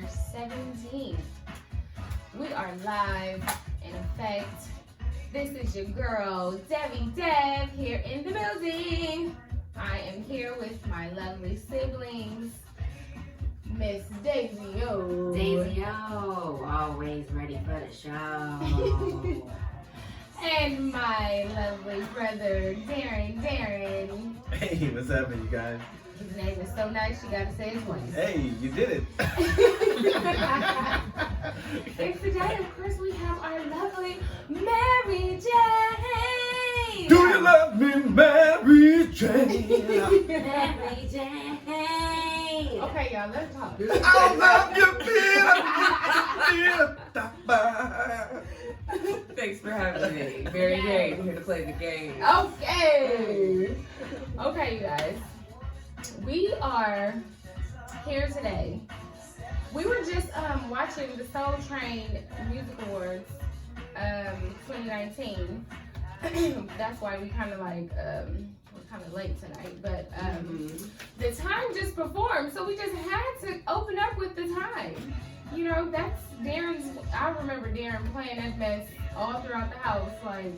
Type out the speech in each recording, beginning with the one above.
17th. We are live in effect. This is your girl, Dev, here in the building. I am here with my lovely siblings, Miss Daisy O. Daisy O, always ready for the show. And my lovely brother, Darren. Hey, what's happening, you guys? His name is so nice, you gotta say it twice. Hey, you did it. And today, of course, we have our lovely Mary Jane. Do you love me, Mary Jane? Mary Jane. Okay, y'all, let's talk. I love you, Thanks for having me. Mary Jane, here to play the game. Okay, you guys. We are here today. We were just watching the Soul Train Music Awards 2019. That's why we kind of like we're kind of late tonight, but the time just performed, so we just had to open up with the time. You know, that's Darren's. I remember Darren playing that mess all throughout the house, like.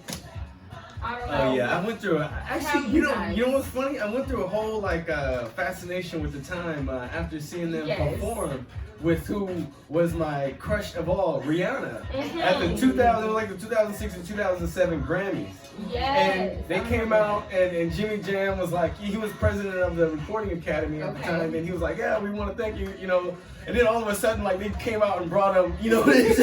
I don't know. Oh yeah, I went through. Actually, you know what's funny? I went through a whole fascination with the time after seeing them perform with who was my crush of all, Rihanna, at the 2006 and 2007 Grammys. Yes. And they came out, and Jimmy Jam was like, he was president of the Recording Academy at the time, and he was like, yeah, we want to thank you, you know. And then all of a sudden, like, they came out and brought him, you know, his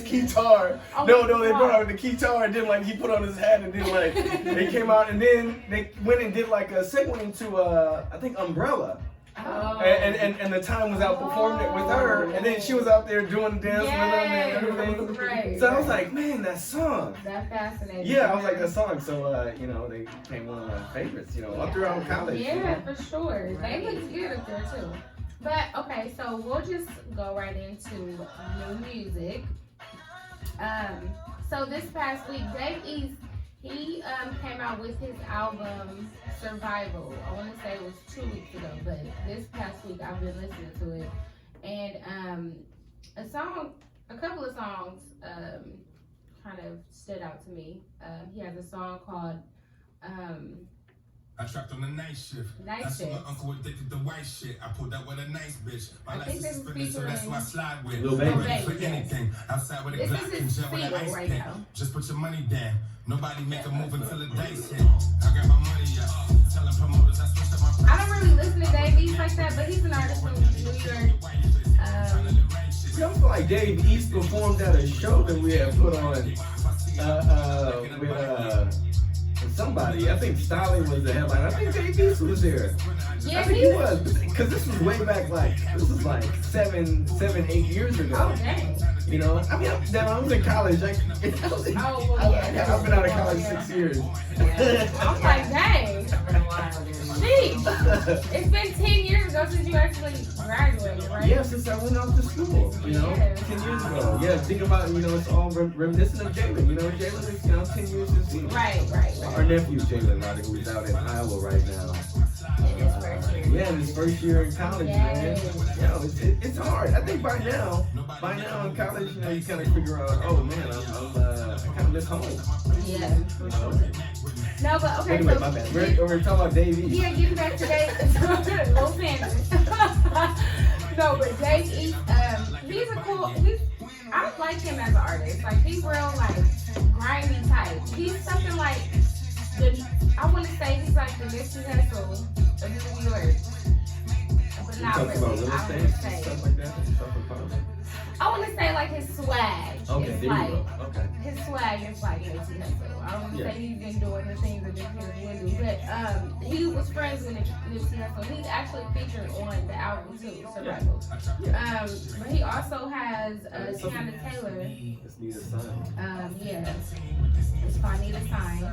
guitar. Oh, No, they brought out the guitar, and then, like, he put on his hat, and then, like, they came out, and then they went and did, like, a segue into, I think, Umbrella. Oh. And the time was out performing it with her, and then she was out there doing the dance with him and everything. Right, so I was like, man, that song. That fascinating. Yeah, I was like, that song. So, you know, they became one of my favorites, you know, all throughout college. Yeah, you know? for sure. They look good up there, too. But, okay, so we'll just go right into new music. So this past week, Dave East, he came out with his album Survival. I want to say it was 2 weeks ago, but this past week I've been listening to it. And a couple of songs kind of stood out to me. He has a song called I trapped on the night shift. That's when my uncle addicted to white shit. I pulled up with a nice bitch. My life is suspended, so that's who I slide with. I'm ready for anything. Outside with a Glock and gel with an ice pick. Just put your money down. Nobody make a move until the dice hit. I got my money up. Telling promoters I switched up my price. I don't really listen to Dave East like that, but he's an artist from New York. I feel like Dave East performed at a show that we had put on with somebody. I think Styling was the headline. I think Dave East was there. Yeah, I think he was. Because this was way back, this was like 7, 8 years ago. Oh, dang. You know, I mean, I was in college. I've been out of college 6 years. I was like, dang. Jeez. It's been 10 years ago since you actually graduated, right? Yeah, since I went off to school, you know, 10 years ago. Yeah, think about it, you know, it's all reminiscent of Jalen. You know, Jalen is, 10 years since he. Right. Our nephew, Jalen, who's out in Iowa right now. In his first year. Yeah, in his first year in college, man. It's hard. I think by now in college, you know, you kind of figure out, oh man, I kind of miss home. Yeah, for sure. No, but okay. Anyway, so my bad. We're talking about Dave East. Yeah, getting back to Dave. Little tangent. No, but Dave East, he's a cool. I like him as an artist. Like he's real like grimy type. He's something like I want to say he's like the Nipsey Hussle of New York. But not really. About real estate, stuff like that. I want to say like his swag. Okay, is there like, you go. Okay. His swag is like Nipsey Hussle. I don't want to say he's been doing the things that Nipsey Hussle do, but he was friends with Nipsey Hussle. He's actually featured on the album too, Survival. But he also has Teyana Taylor. It's Nita's son. Yeah, it's called Nita's Sign.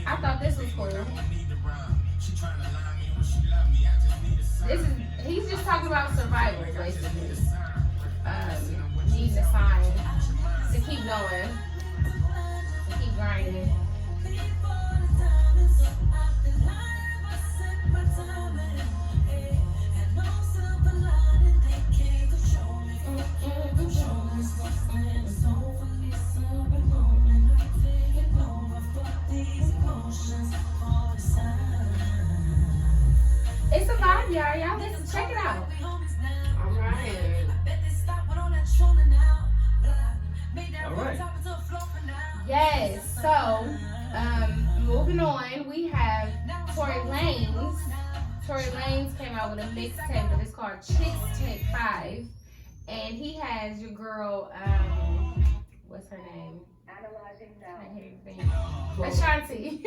I thought this was cool. He's just talking about survival, basically. Needing a sign to keep going, to keep grinding. So, moving on, we have Tory Lanez. Tory Lanez came out with a mixtape, but it's called Chixtape 5. And he has your girl, what's her name? Ashanti.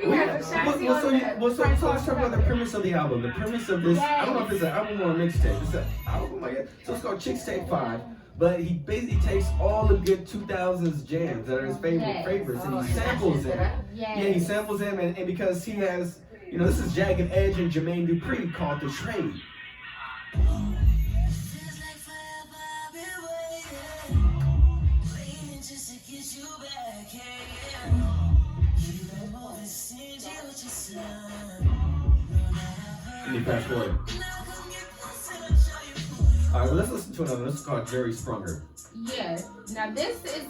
He has Ashanti on the so let's talk about the premise of the album. The premise of this, I don't know if it's an album or a mixtape. It's an album, I guess. So it's called Chixtape 5. But he basically takes all the good 2000s jams that are his favorites and he samples them. Yeah, he samples them and because he has, you know, this is Jagged Edge and Jermaine Dupri called The Trade. Let me fast forward. Alright, well, let's listen to another. This is called Jerry Sprunger. Yeah. Now this is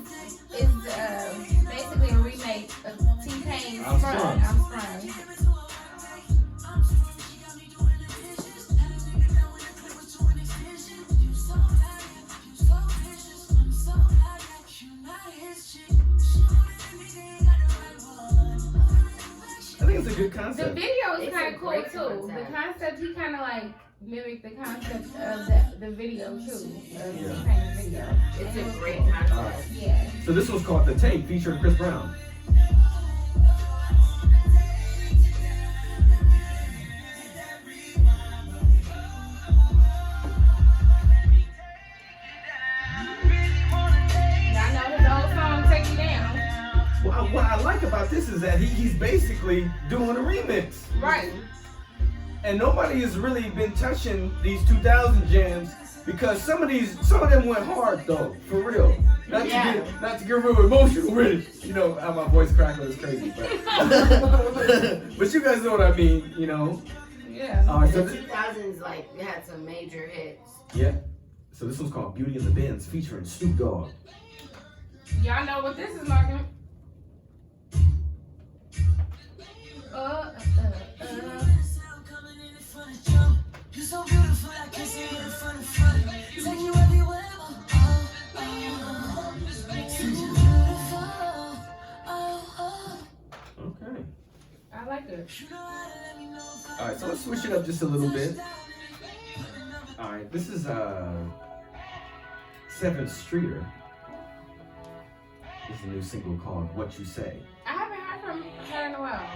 basically a remake of T-Pain's I'm Sprung. I think it's a good concept. The video is kind of cool too. The concept, he kind of like mimic the concept of the video too. T-Pain's video. It's a great concept. Yeah. So this was called The Tape, featuring Chris Brown. What I like about this is that he's basically doing a remix. Right. And nobody has really been touching these 2000 jams because some of them went hard though, for real. Not to get real emotional with it. You know how my voice crackle is crazy, but you guys know what I mean, you know. Yeah. So the 2000s like had some major hits. Yeah. So this one's called Beauty and the Benz featuring Snoop Dogg. Y'all know what this is, Martin. You're so beautiful, I can't see you in front of front. Take you everywhere. Okay. I like it. Alright, so let's switch it up just a little bit. Alright, this is Sevyn Streeter. This is a new single called WhatchuSay. I haven't heard from her in a while.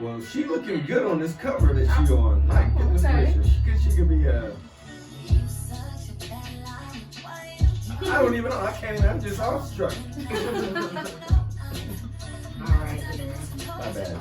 Well, she looking good on this cover that she on. My goodness gracious. She could be I don't even know. I can't even. I'm just awestruck. Alright, my bad.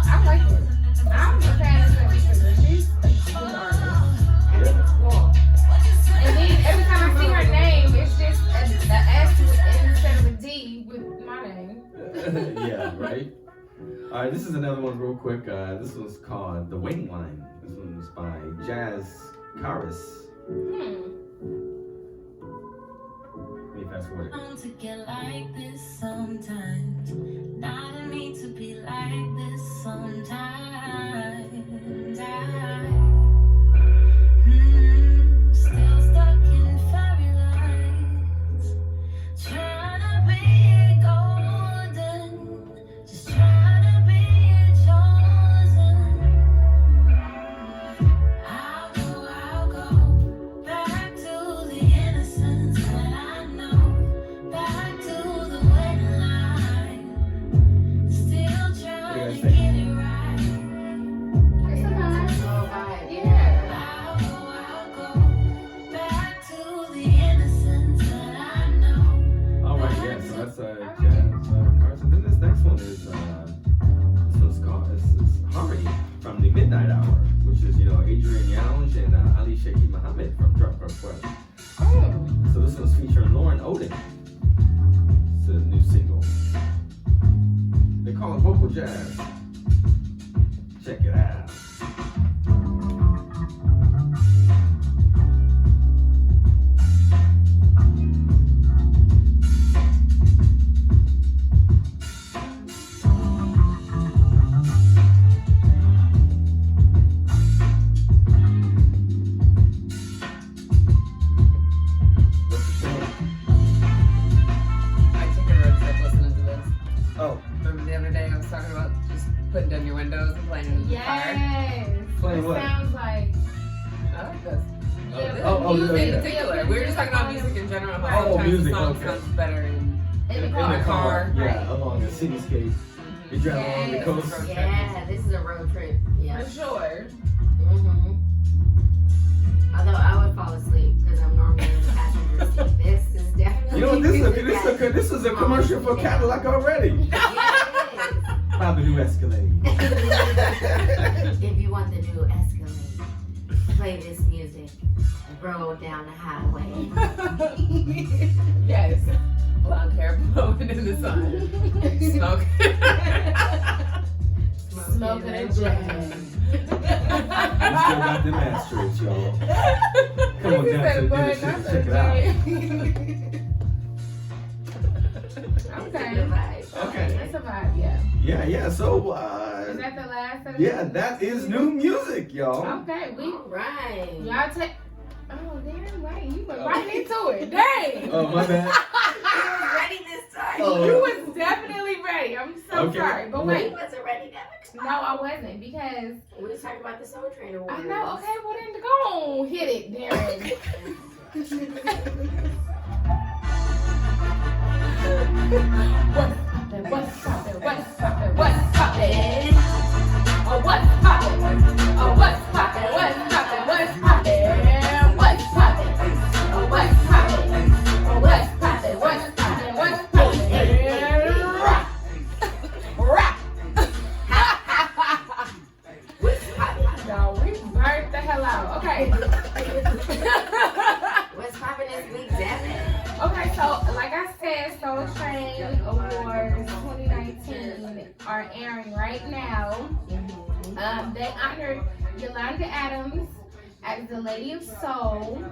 I like it. I'm a fan of Sevyn. She's a good artist. Cool. And then every time I see her name, it's just an S instead of a D with my name. Yeah, right? Alright, this is another one real quick. This one's called The Waiting Line. This one's by Jazz Karis. Let me fast forward. To get like this sometimes. Not a need to be like this sometimes. Still stuck in fairy lights. Trying to be golden. Just trying to be chosen. I'll go back to the innocence that I know. Back to the wedding line. Still trying to get it right. It's a nice. music in particular. We were just talking about music in general. How sometimes music, the song okay. sounds better in the In car. the car, yeah, Right. along the cityscape. You drive along the coast. Yeah, this is a road trip. Yeah. For sure. Mm-hmm. Although I would fall asleep because I'm normally in the passenger seat. This is definitely. You know what? This is a commercial for Cadillac already. Yeah, Buy the new Escalade. it is. If you want the new Escalade, play this music and roll down the highway. Yes. Blonde hair blowing in the sun. Smoke. Smoking a jam. We still got them Astros, y'all. Come on down to the dealership, check it out. Okay. Okay. That's a vibe, yeah. Yeah. So, Is that the last of it? yeah, that is new music, y'all. Okay, All right. y'all take. Oh, damn, right. You went right into it. Dang. Oh, my bad. I was ready this time. Oh. You was definitely ready. I'm so Okay. sorry. But You wait. wasn't ready now. No, I wasn't because We was talking about the Soul Train Awards. I know. Okay, well then go on, hit it, Darren. What's poppin'? What's poppin'? What's poppin'? Oh, what's poppin'? Oh, what's poppin'? What's poppin'? What's poppin'? What's poppin'? Oh, what's poppin'? Oh, what's poppin'? What's poppin'? What's poppin'? Rap! Rap! No, we burnt the hell out. Okay. What's poppin' this week, Devin? Okay, so like I said, Soul Train Awards 2019 are airing right now. They honored Yolanda Adams as the Lady of Soul.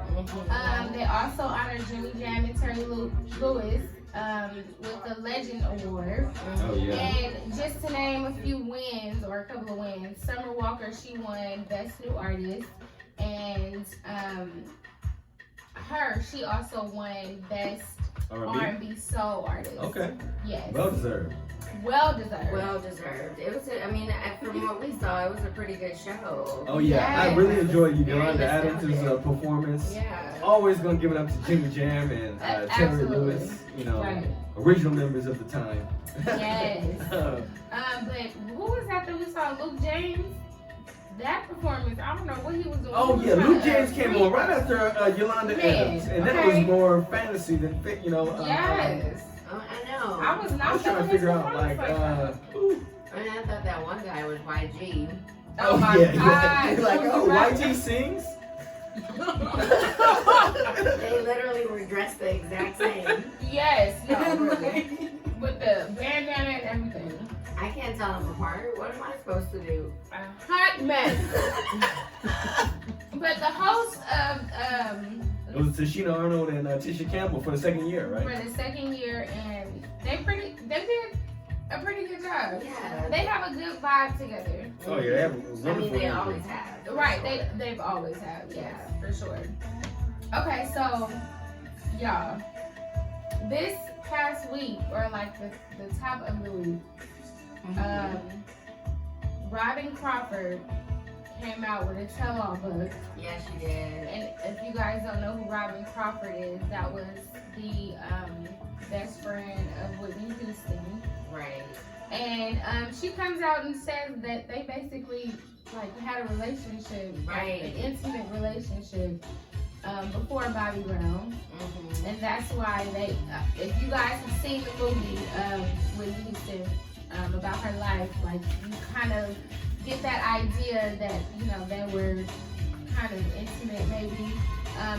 They also honored Jimmy Jam and Terry Lewis with the Legend Award. Oh, yeah. And just to name a few wins, or a couple of wins, Summer Walker, she won Best New Artist. And she also won Best R&B Soul Artist. Okay. Yes. Well deserved. Well deserved. Well deserved. It was. I mean, from what we saw, it was a pretty good show. Oh, yeah. I Yes. really enjoyed Yolanda Very Adams' nostalgic. performance. Yeah. Always gonna give it up to Jimmy Jam and Terry Absolutely. Lewis. You know, Right. original members of the time. Yes. But who was that we saw? Luke James? That performance, I don't know what he was doing. Oh He yeah, was Luke trying James to came freak. on right after Yolanda Yeah, Adams, and that okay. was more fantasy than fit. You know. Yes. Oh, I know. I was I not was trying to feeling figure his out like. performance Ooh. I mean, I thought that one guy was YG. Oh my yeah, God. You're like, oh, Right. YG sings. They literally were dressed the exact same. Yes, no, really. With the bandana and everything. I can't tell them apart. What am I supposed to do? A hot mess. But the host of It was Tashina Arnold and Tisha Campbell for the second year, right? for the second year, and they did a pretty good job. Yeah. They have a good vibe together. Oh yeah, they have a I mean, wonderful they energy. always have. for Right, sure. they've always have, yeah, for sure. Okay, so y'all, this past week, or like the top of the week, Robyn Crawford came out with a tell-all book. Yes, she did. And if you guys don't know who Robyn Crawford is, that was the best friend of Whitney Houston. Right. And she comes out and says that they basically like had a relationship, Right. an intimate relationship before Bobby Brown. And that's why they, if you guys have seen the movie Whitney Houston about her life, like you kind of get that idea that, you know, they were kind of intimate maybe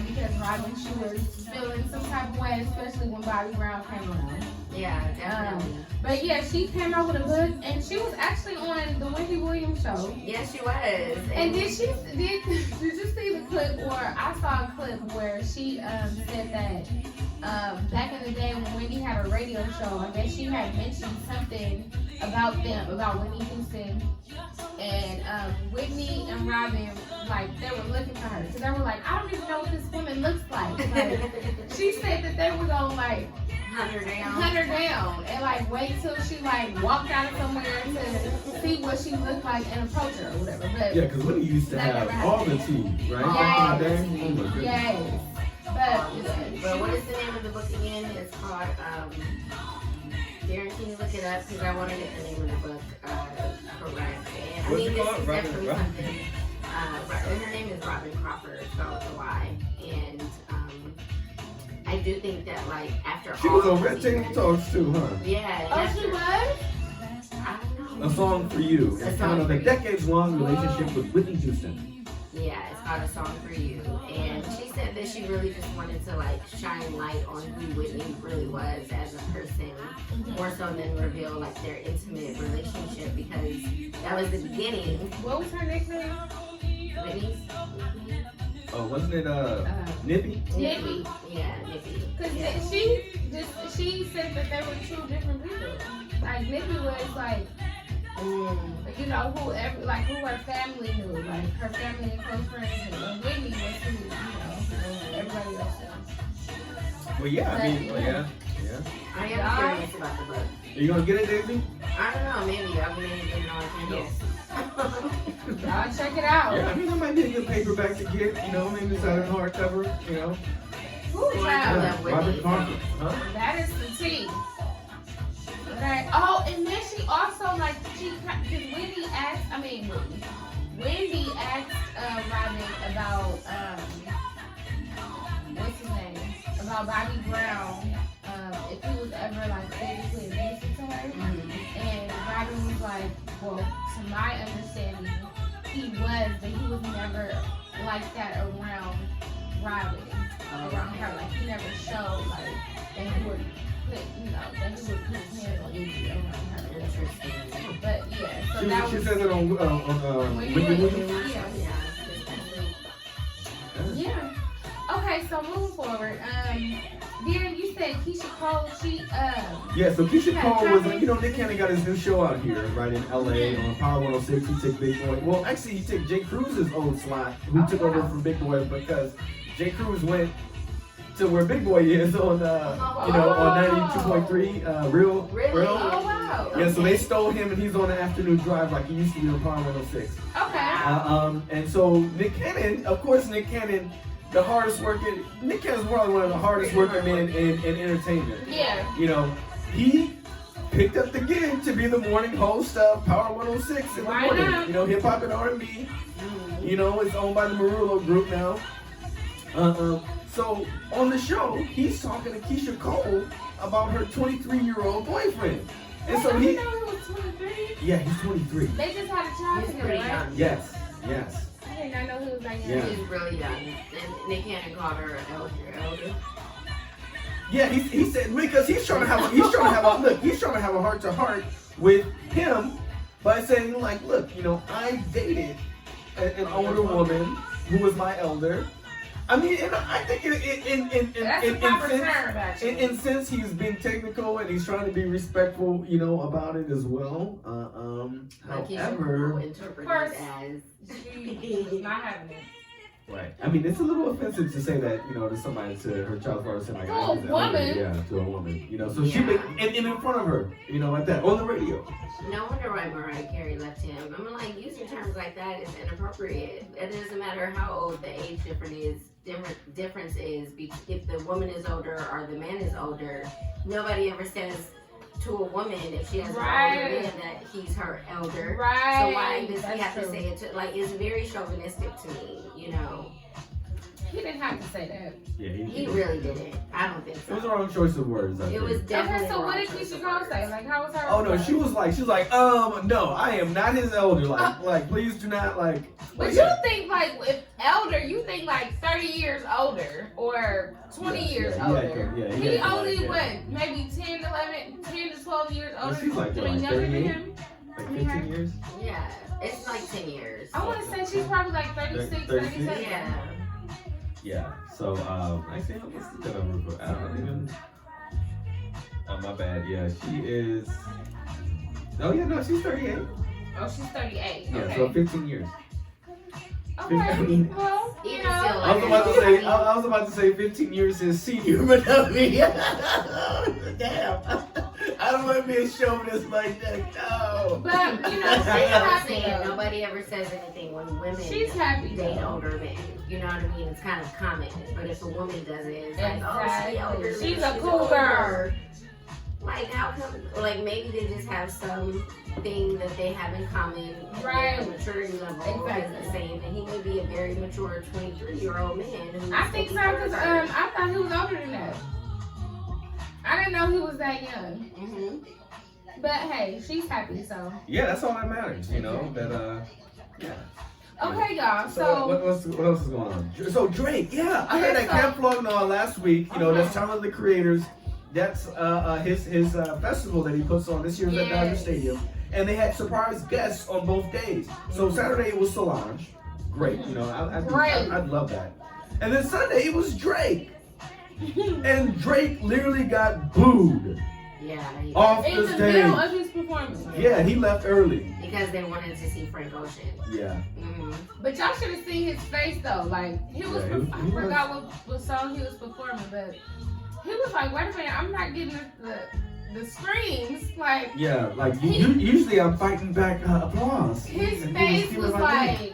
because Robyn, she was feeling some type of way, especially when Bobby Brown came around. Yeah, definitely. But yeah, she came out with a book, and she was actually on the Wendy Williams show. Yes, she was. And did you see the clip, or I saw a clip where she said that back in the day when Wendy had a radio show, I guess she had mentioned something about Whitney Houston, and Whitney and Robyn, like, they were looking for her, because they were like, I don't even know what this woman looks like. Like, she said that they were gonna like hunt her down, and like wait till she like walked out of somewhere to see what she looked like and approach her or whatever. But yeah, because Whitney used to have all the tea, right? Yes. Back in the day? Oh my goodness. Yes. But what is the name of the book again? It's called, Darren, can you look it up? Because I want to get the name of the book correct. And, What's it this called? is definitely Robyn? something. Her name is Robyn Crawford, spelled with a Y. And I do think that, like, after She all was on Red these Table years- Talks too, huh? Yeah. and Oh, after- she was? I don't know. A Song for You. A It's Song kind of for a You. decades-long relationship with Whitney Houston. Yeah, it's called A Song for You. And she said that she really just wanted to like shine light on who Whitney really was as a person, more so than reveal like their intimate relationship, because that was the beginning. What was her nickname? Whitney's? Oh, wasn't it Nippy? Nippy. Yeah, Nippy. Because she said that they were two different people. Like Nippy was like, you know, who her family knew, like her family and close friends knew. And Whitney was who, you know, everybody else knows. Well, yeah, I mean, yeah. I am curious about the book. Are you gonna get it, Daisy? I don't know, maybe I'll be maybe getting on Kindle. Y'all check it out. Yeah, I mean, that might be a good paperback to get, you know, maybe it's out in hardcover, you know. Ooh, child. Yeah. Robyn Crawford, huh? That is the tea. Okay. Oh, and then she also like because Wendy asked Robyn about what's his name? About Bobby Brown, if he was ever like physically abusive to her. And Robyn was like, well, to my understanding, he was, but he was never like that around Robyn. Around her. Like he never showed like that he would put, you know, that he would put his hands on you around her. Interesting. But yeah, so that She was says it on Whitney. Yeah. Okay, so moving forward, Darren, you said Keshia Cole, Yeah, so Keshia Yeah, Cole was, Travis. you know, Nick Cannon got his new show out here, right in LA on Power 106. He took Big Boy. Well, actually, he took Jay Cruz's old slot, who took over from Big Boy because Jay Cruz went to where Big Boy is on, you know, on 92.3, Real. Really? Oh, wow. Yeah, so they stole him and he's on the afternoon drive like he used to be on Power 106. Okay. And so Nick Cannon, of course, Nick Cannon, the hardest working, Nick Cannon's probably one of the hardest working men in entertainment. Yeah. You know, he picked up the gig to be the morning host of Power 106 in the Why morning. not? You know, hip hop and R&B. You know, it's owned by the Marullo Group now. So on the show, he's talking to Keshia Cole about her 23-year-old boyfriend. And so he was 23. yeah, he's 23. They just had a child He's together, pretty right? young. Yes. I did not know he was like Yeah. that. He's really young. And Nick Cannon called her elder. Yeah, he said because he's trying to have a heart to heart with him by saying like, look, you know, I dated an older woman who was my elder. I mean, and I think in sense he's being technical and he's trying to be respectful, you know, about it as well. However, interpreted as She was not having it. right. I mean, it's a little offensive to say that, you know, to somebody, to her child's father, saying like, To I a was the elder. woman. Yeah, to a woman. You know, so she been in front of her, you know, like that on the radio. No wonder why Mariah Carey left him. I'm like, using terms like that is inappropriate. It doesn't matter how old the age difference is. If the woman is older or the man is older, nobody ever says to a woman if she has an older man that he's her elder. Right. So why does he have That's to say it? Like, it's very chauvinistic to me, you know. He didn't have to say that. Yeah, He really didn't. I don't think It was the so. wrong choice of words. I It think. was definitely. Okay, so the what wrong did choice Keshia of Cole words. say? Like, how was her? Oh no, she was like, no, I am not his elder. Like, please do not like. But you think like if elder, you think like 30 years older or 20 years older. Yeah, He had to, only like, what, maybe 10 to 12 years older. she's like, I mean, like younger than 38? him. Like 15 years. Yeah, it's like 10 years. I want to say she's probably like 36, 36? 37. Yeah. Yeah. So actually, let's look that up real quick. I don't even. Oh my bad. Yeah, she is. Oh yeah, no, she's 38. Oh, she's 38. Yeah, Okay. so 15 years. Okay. I mean, Well, you Even know. still, I was about to say 15 years is senior, but I mean, Damn. I don't want to be a chauvinist like that. No. But you know, she's I happy. understand. Nobody ever says anything when women She's happy. date older men. You know what I mean? It's kind of common. But if a woman does it, it's like, oh, she older. She's a cool girl. Like, how come? Like, maybe they just have some thing that they have in common. Right. Their maturity level is the same, and he may be a very mature 23-year-old man. Who's I think so, because I thought he was older than that. I didn't know he was that young. Mm-hmm. But hey, she's happy, so. Yeah, that's all that matters, you know. That yeah. Okay, y'all. So what else is going on? So Drake, yeah, I heard that Camp Flog last week. You know, that's Tyler the Creators. That's his festival that he puts on this year's at Dodger Stadium, and they had surprise guests on both days. So Saturday it was Solange, great, you know, I'd love that. And then Sunday it was Drake, and Drake literally got booed. Yeah. Off the stage. In the middle of his performance. Yeah, he left early. Because they wanted to see Frank Ocean. Yeah. Mm-hmm. But y'all should have seen his face though. Like he was, I forgot what song he was performing, but he was like, "Wait a minute, I'm not getting the screams." Like usually I'm fighting back applause. His face was like,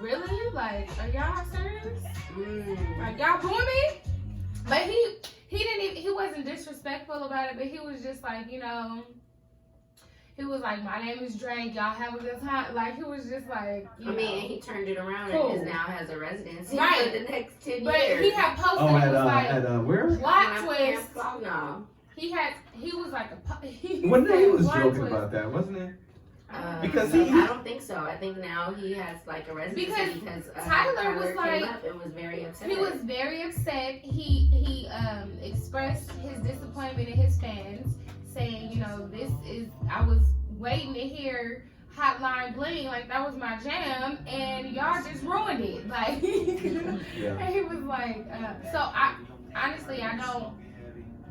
"Really? Like, are y'all serious? Like y'all booing me?" But he didn't even, he wasn't disrespectful about it, but he was just like, you know. He was like, "My name is Drake. Y'all have a good time." Like, he was just like, you know. He turned it around and now has a residency for the next 10 years. But he had posted, it was like, where? Plot twist. No. He was like One day he was joking about that, wasn't he? Because I don't think so. I think now he has like a residency because Tyler was like, came up and was very upset. He was very upset. He expressed his disappointment in his fans, saying, you know, I was waiting to hear Hotline Bling, like that was my jam, and y'all just ruined it. Like, and he was like, so I don't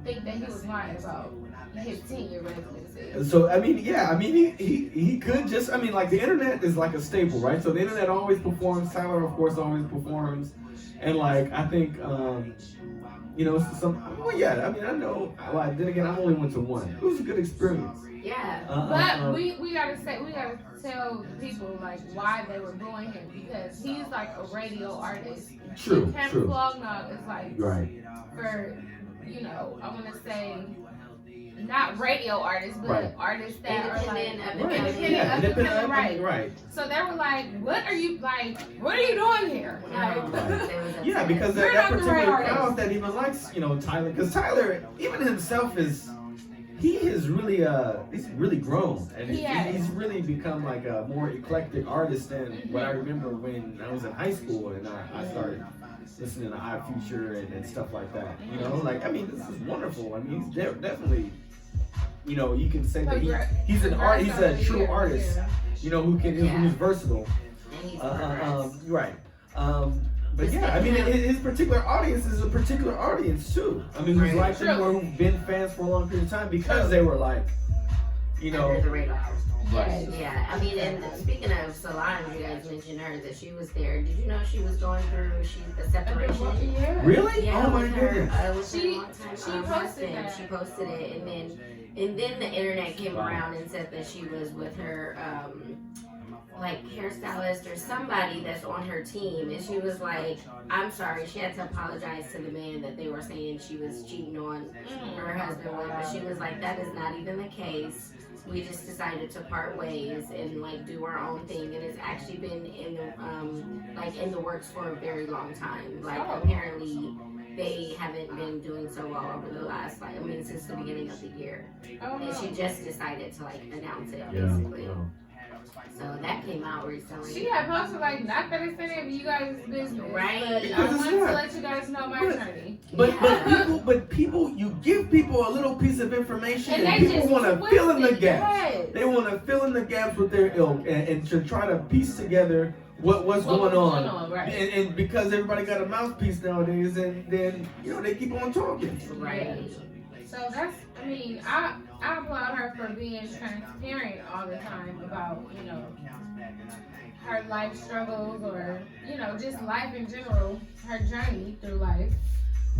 think that he was lying about his 10-year residency. So he could just, like the internet is like a staple, right? So the internet always performs. Tyler, of course, always performs, and like I think, you know, I know. Well, then again, I only went to one. It was a good experience. Yeah. But we gotta tell people like why they were booing him, because he's like a radio artist. True. Camp Flog is like right. For, you know, I want to say not radio artists, but artists that are like independent, right. So they were like, "What are you doing here?" Like, yeah, because that particular crowd that even likes, you know, Tyler, because Tyler even himself he's really grown, and he's really become like a more eclectic artist than what I remember when I was in high school and I started listening to High Future and stuff like that. You know, like this is wonderful. He's definitely, you know, you can say that he's an art. He's a true artist. You know, who's versatile. Right. But his particular audience is a particular audience too. Who's liked him or who've been fans for a long period of time because they were like, you know. Under the radar. Right. Yeah, and speaking of Solange, you guys mentioned her, that she was there. Did you know she was going through the separation? Yeah. Really? Yeah, oh my goodness. She posted it, and then the internet came around and said that she was with her like hairstylist or somebody that's on her team, and she was like, I'm sorry, she had to apologize to the man that they were saying she was cheating on her husband with, but she was like, that is not even the case. We just decided to part ways and like do our own thing, and it's actually been in the works for a very long time. Like apparently they haven't been doing so well over the last since the beginning of the year. And she just decided to announce it basically. So that came out recently. She had posted not that it's any of you guys' business, right? But I wanted to let you guys know my journey. But people, you give people a little piece of information, and people want to fill in the gaps. Yes. They want to fill in the gaps with their ilk and to try to piece together what's going on. Right. And because everybody got a mouthpiece nowadays, and then they keep on talking. Right. So that's, I applaud her for being transparent all the time about, her life struggles or, just life in general, her journey through life.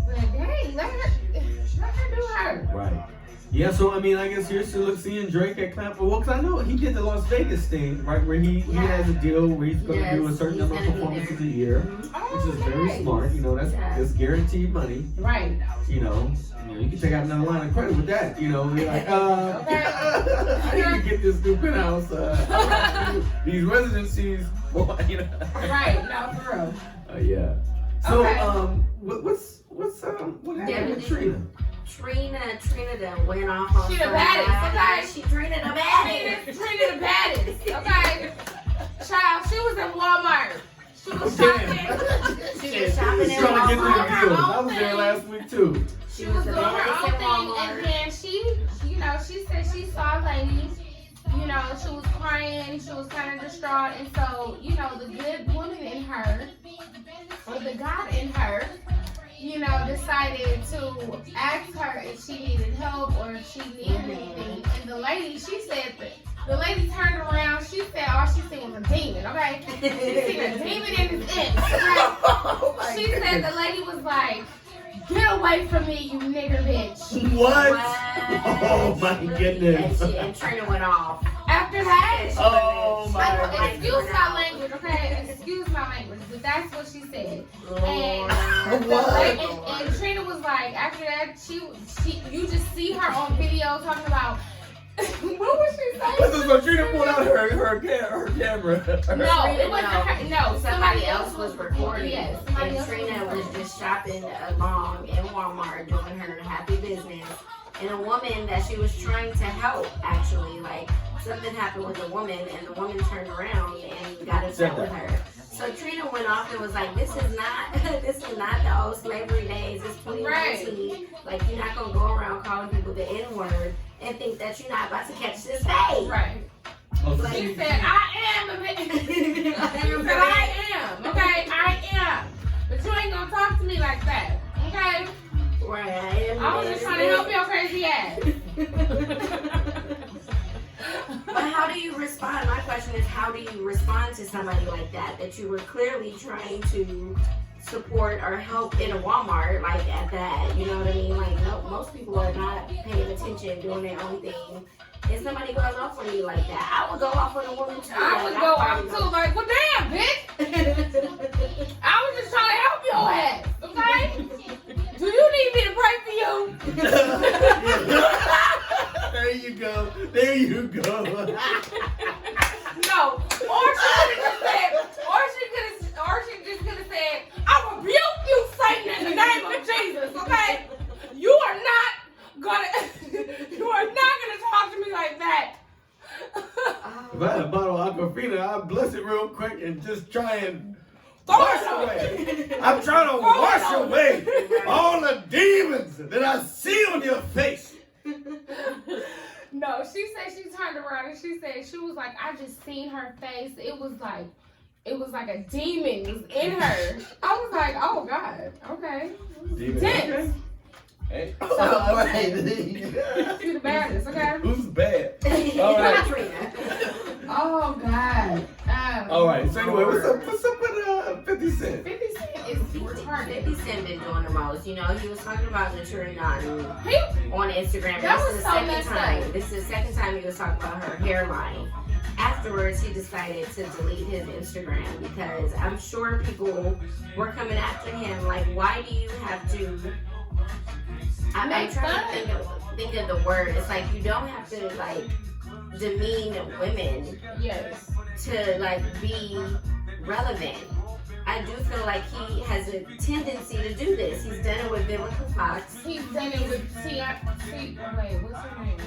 But dang, let her do her. Right. Yeah, so I mean, I guess you're still seeing Drake at Clap for Well, because I know he did the Las Vegas thing, right, where he has a deal where he's going to do a certain number of performances a year, which is very smart. You know, that's guaranteed money. Right. You know, you can take out another line of credit with that. You know, you're like, I need to get this new penthouse, these residencies, boy, you know. Right. No, for real. Yeah. So, what happened with Trina? Trina done went off on She the baddest, okay? Trina the baddest. Trina the baddest, okay? Child, she was in Walmart. She was shopping. She was shopping in trying to get Walmart. through the deals. I was there last week too. She was doing her own thing, and then she said she saw ladies. You know, she was crying, she was kind of distraught, and so, you know, the good woman in her, or the God in her, you know, decided to ask her if she needed help or if she needed anything. And the lady, she said that the lady turned around, she said all she seen was a demon, okay? She seen a demon in his inch, okay? She said the lady was like, get away from me, you nigger bitch. What? Oh my goodness. And Trina went off. After that, oh my goodness. excuse my language, okay? Excuse my language, but that's what she said. And, and Trina was like, after that, she you just see her on video talking about, what was she saying? So Trina pulled out her camera. No, it wasn't her. No, somebody else was recording. Yes, and Trina was just shopping along in Walmart doing her happy business. And a woman that she was trying to help, actually, like something happened with the woman, and the woman turned around and got upset with her. So Trina went off and was like, "This is not the old slavery days. It's 2019. Right. Like you're not gonna go around calling people the N-word and think that you're not about to catch this fade." Right. She said, "I am a bitch." She said, "I am." Okay, I am. But you ain't gonna talk to me like that. Okay. Right. I was just trying to help your crazy ass. But how do you respond? My question is, how do you respond to somebody like that you were clearly trying to support or help in a Walmart, like at that? You know what I mean? Like, no, most people are not paying attention, doing their own thing. And somebody goes off on you like that, I would go off on a woman too. I would go off too, like, well, damn, bitch. I was just trying to help your ass, okay? Do you need me to pray for you? There you go. There you go. No. Or she just could have said, I rebuke you, Satan, in the name of Jesus, okay? You are not gonna talk to me like that. If I had a bottle of Aquafina, I'd bless it real quick and just try and wash away. I'm trying to wash away all the demons that I see on your face. No, she said she turned around and she said she was like, I just seen her face. It was like a demon was in her. I was like, oh God, okay. Demon. Okay. Hey. So, All right. You the baddest, okay? Who's bad? All right. Trina. Oh God. All right. So anyway, what's up with 50 Cent? 50 Cent is retarded. 50 Cent been doing the most. You know, he was talking about maturing on Instagram. That This was is the so second messed time. up. This is the second time he was talking about her hairline. Afterwards, he decided to delete his Instagram because I'm sure people were coming after him. Like, why do you have to? I'm trying to think of the word. It's like you don't have to like demean women. Yes. To like be relevant. I do feel like he has a tendency to do this. He's done it with Biblical Fox. He's done it with wait, what's her name?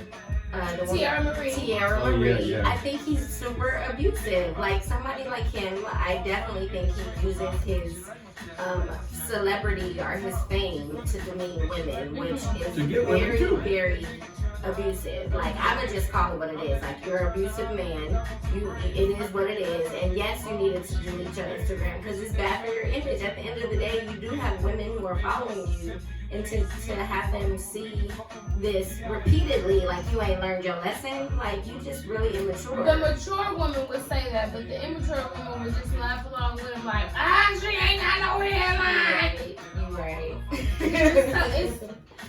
Tierra Marie. Yeah. I think he's super abusive. Like somebody like him, I definitely think he uses his celebrity or his fame to demean women, which is very abusive. Like, I'ma just call it what it is. Like, you're an abusive man. It is what it is. And yes, you needed to delete your Instagram because it's bad for your image. At the end of the day, you do have women who are following you, and to have them see this repeatedly, like you ain't learned your lesson, like you just really immature. The mature woman would say that, but the immature woman would just laugh along with him like, she ain't got no hairline. Right.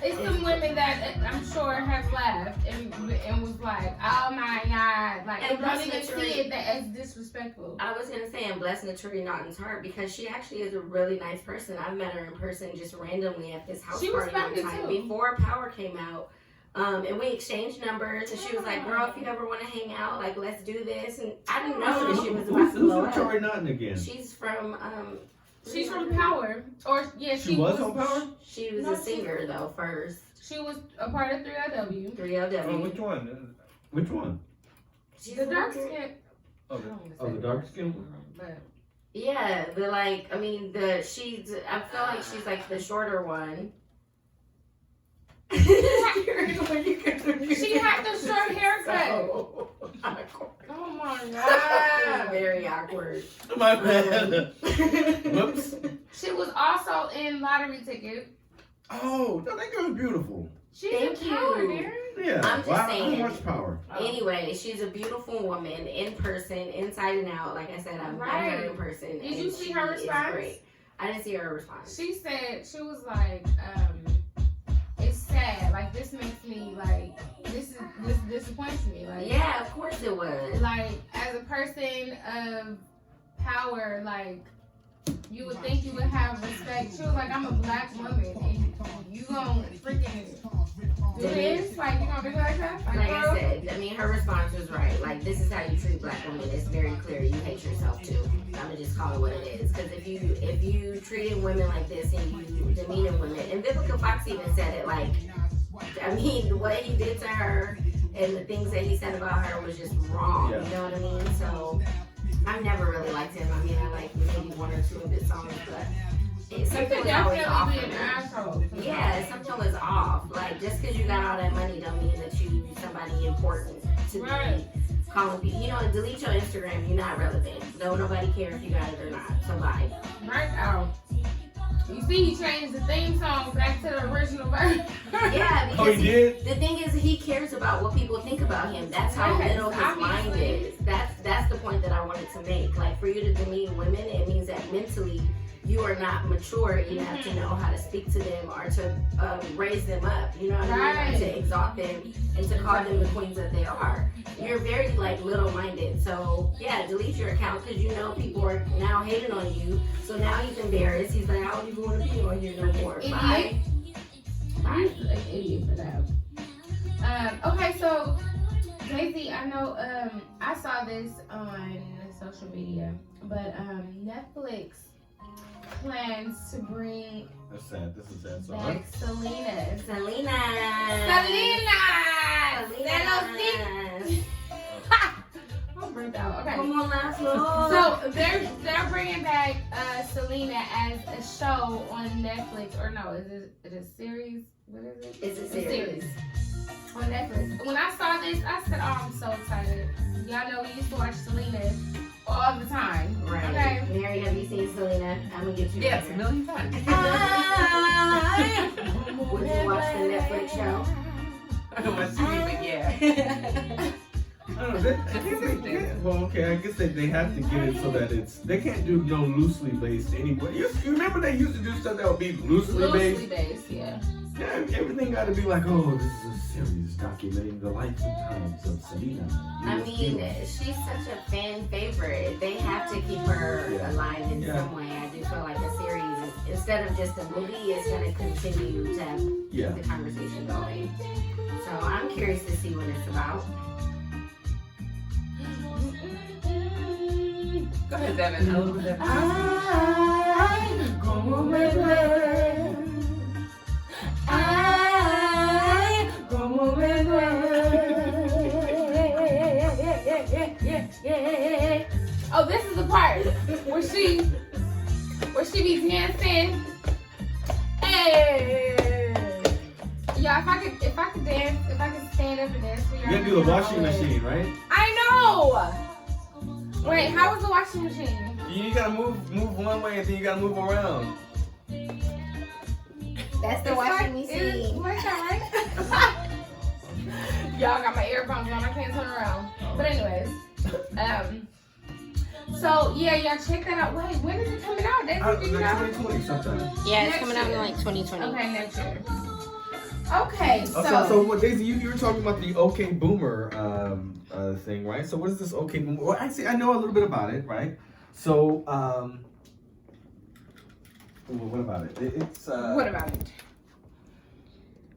It's some women that I'm sure have laughed and was like, oh my God, like, and don't even see it as disrespectful. I was gonna say, and bless Tory Naughton's heart, because she actually is a really nice person. I've met her in person just randomly at this house party one time before Power came out. And we exchanged numbers, and she was like, "Girl, if you ever want to hang out, like, let's do this." And I didn't know that she was about to blow up. Who's Tory Naughton again? She's from She's from Power, or yeah, she was on Power. She was a singer though first. She was a part of 3LW. 3LW. Oh, which one? Which one? She's the dark skin. Oh, the dark skin one. But yeah, I feel like she's like the shorter one. She had the short haircut. Oh my God. Very awkward. My bad. Whoops. She was also in Lottery Ticket. Oh, no, that girl's beautiful. She's in Power, Darren. Yeah. I'm just saying. I watch Power. Anyway, she's a beautiful woman in person, inside and out. Like I said, I've met her in person. Did you see her response? Great. I didn't see her response. She said, she was like, it's sad. Like, this makes me, like, this disappoints me. Like, yeah, of course it was. Like, as a person of power, like, you would think you would have respect. She was like, I'm a black woman, and you gonna freaking do this? Like, you gonna do like that? Like I said, I mean, her response was right. Like, this is how you treat black women. It's very clear you hate yourself too. I'm gonna just call it what it is. Because if you treated women like this and you demeaning women, and Vivica Fox even said it. Like, I mean, what he did to her and the things that he said about her was just wrong. Yeah. You know what I mean? So I've never really liked him. I mean, I like maybe one or two of his songs, but something was always off. Yeah, something was off. Like, just because you got all that money don't mean that you somebody important to be calling people. You know, delete your Instagram. You're not relevant. Don't nobody care if you got it or not. So bye. Right out. You see, he changed the theme song back to the original version. Yeah, because he did? The thing is, he cares about what people think about him. That's how little his mind is. That's the point that I wanted to make. Like, for you to demean women, it means that mentally you are not mature enough to know how to speak to them or to raise them up. You know what I mean? Or to exalt them and to call them the queens that they are. You're very, like, little-minded. So, yeah, delete your account because you know people are now hating on you. So now he's embarrassed. He's like, I don't even want to be on here no more. Bye. Bye. He's an idiot for that. Okay, so, Daisy, I know I saw this on social media, but Netflix plans to bring That's sad. This is sad. So back Selena. I'm burnt out. Okay. So they're bringing back Selena as a show on Netflix, or no? Is it a series? What is it? It's a series on Netflix. When I saw this, I said, "Oh, I'm so excited!" Y'all know we used to watch Selena all the time. Right. Okay. Mary, have you seen Selena? I'm gonna get you. Yes, a million times. Would you watch the Netflix show? I don't watch TV, but yeah. I don't know. Well, okay, I guess they have to get it so that they can't do no loosely based anyway. You remember they used to do stuff that would be loosely based? Loosely based, yeah. Yeah, everything got to be like, oh, this is a series documenting the life and times of Selena. I mean, she's such a fan favorite. They have to keep her alive in some way. I do feel like a series, instead of just a movie, is going to continue to have the conversation going. So I'm curious to see what it's about. Go ahead, Sevyn. I love that. Oh, this is the part where she be dancing. Hey, y'all! If I could dance, if I could stand up and dance for y'all. You gotta do the washing machine, right? I know. Wait, how was the washing machine? You gotta move one way and then you gotta move around. That's the washing machine. Like that, right? Y'all got my earphones on. I can't turn around. But anyways, So yeah, y'all check that out. Wait, when is it coming out? That's Like 2020 sometime. Yeah, it's Next coming out in year. like 2020. Okay, next year. Okay, so So what, Daisy, you were talking about the OK Boomer thing, right? So what is this OK Boomer? Well, I know a little bit about it, right? So what about it? It's what about it?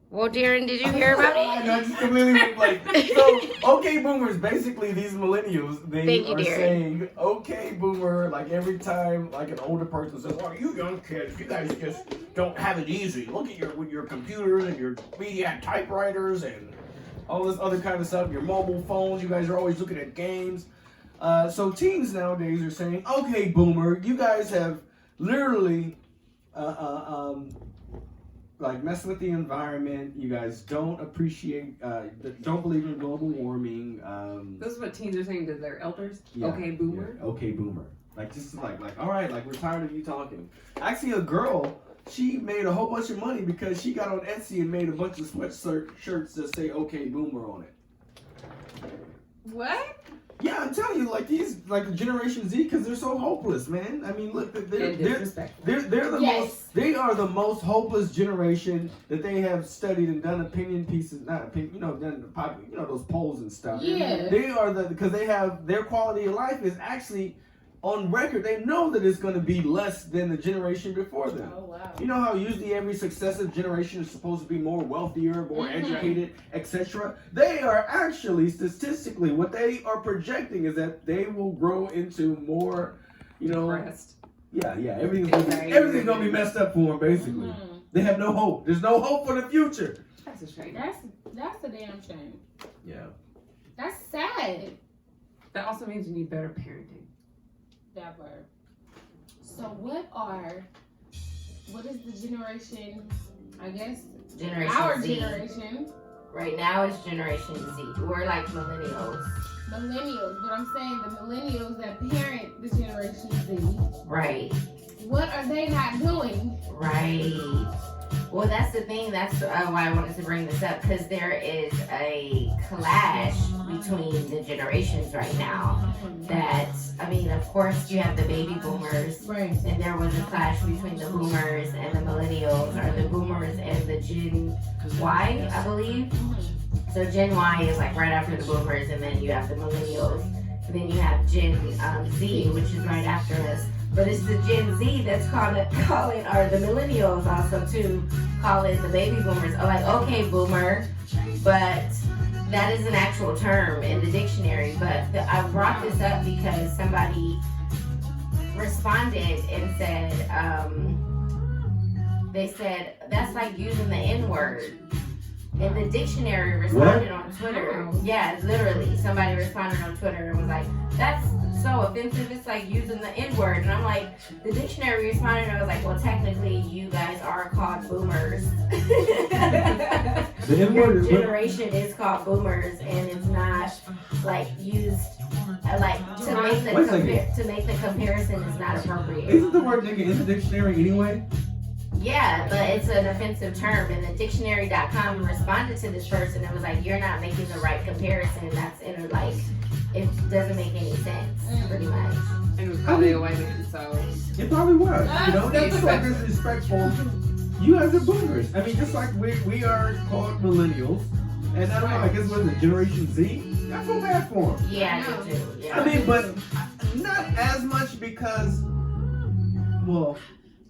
Well, Darren, did you hear about I it? know, just completely like so. OK Boomers, basically these millennials, they Thank you, are Darren. saying OK Boomer like every time like an older person says, "Oh, you young kids, you guys just don't have it easy. Look at your computers and your media typewriters and all this other kind of stuff. Your mobile phones. You guys are always looking at games." So teens nowadays are saying, "OK Boomer, you guys have literally." Like messing with the environment. You guys don't appreciate, don't believe in global warming. This is what teens are saying to their elders. Yeah, Okay, boomer. Yeah, OK Boomer. Like just like all right, like we're tired of you talking. Actually, a girl, she made a whole bunch of money because she got on Etsy and made a bunch of shirts that say OK Boomer on it. What? Yeah, I'm telling you, like these, like the Generation Z, because they're so hopeless, man. I mean, look, they're the most, they are the most hopeless generation that they have studied and done opinion pieces, not opinion, done those polls and stuff. Yeah. They are because they have their quality of life is actually on record. They know that it's going to be less than the generation before them. Oh wow. You know how usually every successive generation is supposed to be more wealthier, more educated, etc. They are actually, statistically, what they are projecting is that they will grow into more, Depressed. Yeah, everything's gonna be messed up for them, basically. Mm-hmm. They have no hope. There's no hope for the future. That's a shame. That's a damn shame. Yeah. That's sad. That also means you need better parenting. That word. So what is the generation, I guess, Generation our Z. generation, Right now it's Generation Z. We're like millennials. but I'm saying the millennials that parent the Generation Z, Right. what are they not doing? Right. Well, that's the thing. That's why I wanted to bring this up, because there is a clash between the generations right now. That, I mean, of course, you have the baby boomers, Right. and there was a clash between the boomers and the millennials, or the boomers and the Gen Y, I believe. So Gen Y is like right after the boomers, and then you have the millennials, and then you have Gen Z, which is right after us. But it's the Gen Z that's calling, or the millennials also too, calling the baby boomers, like, okay, boomer. But that is an actual term in the dictionary. But I brought this up because somebody responded and said, they said, that's like using the N-word. And the dictionary responded on Twitter. Yeah, literally. Somebody responded on Twitter and was like, that's so offensive, it's like using the N-word. And I'm like, the dictionary responded and I was like, well, technically you guys are called boomers. The N-word Your generation is called boomers, and it's not like used like to make the comparison is not appropriate. Isn't the word nigga in the dictionary anyway? Yeah, but it's an offensive term, and the dictionary.com responded to this person and was like, you're not making the right comparison. That's like, it doesn't make any sense, pretty much. And it was probably a white man, so. It probably was. That's so disrespectful. You guys are boomers. I mean, just like we are called millennials, and I don't know, I guess what is it, Generation Z? I feel bad for them. Yeah, I do too. Yeah. I mean, but not as much because, well,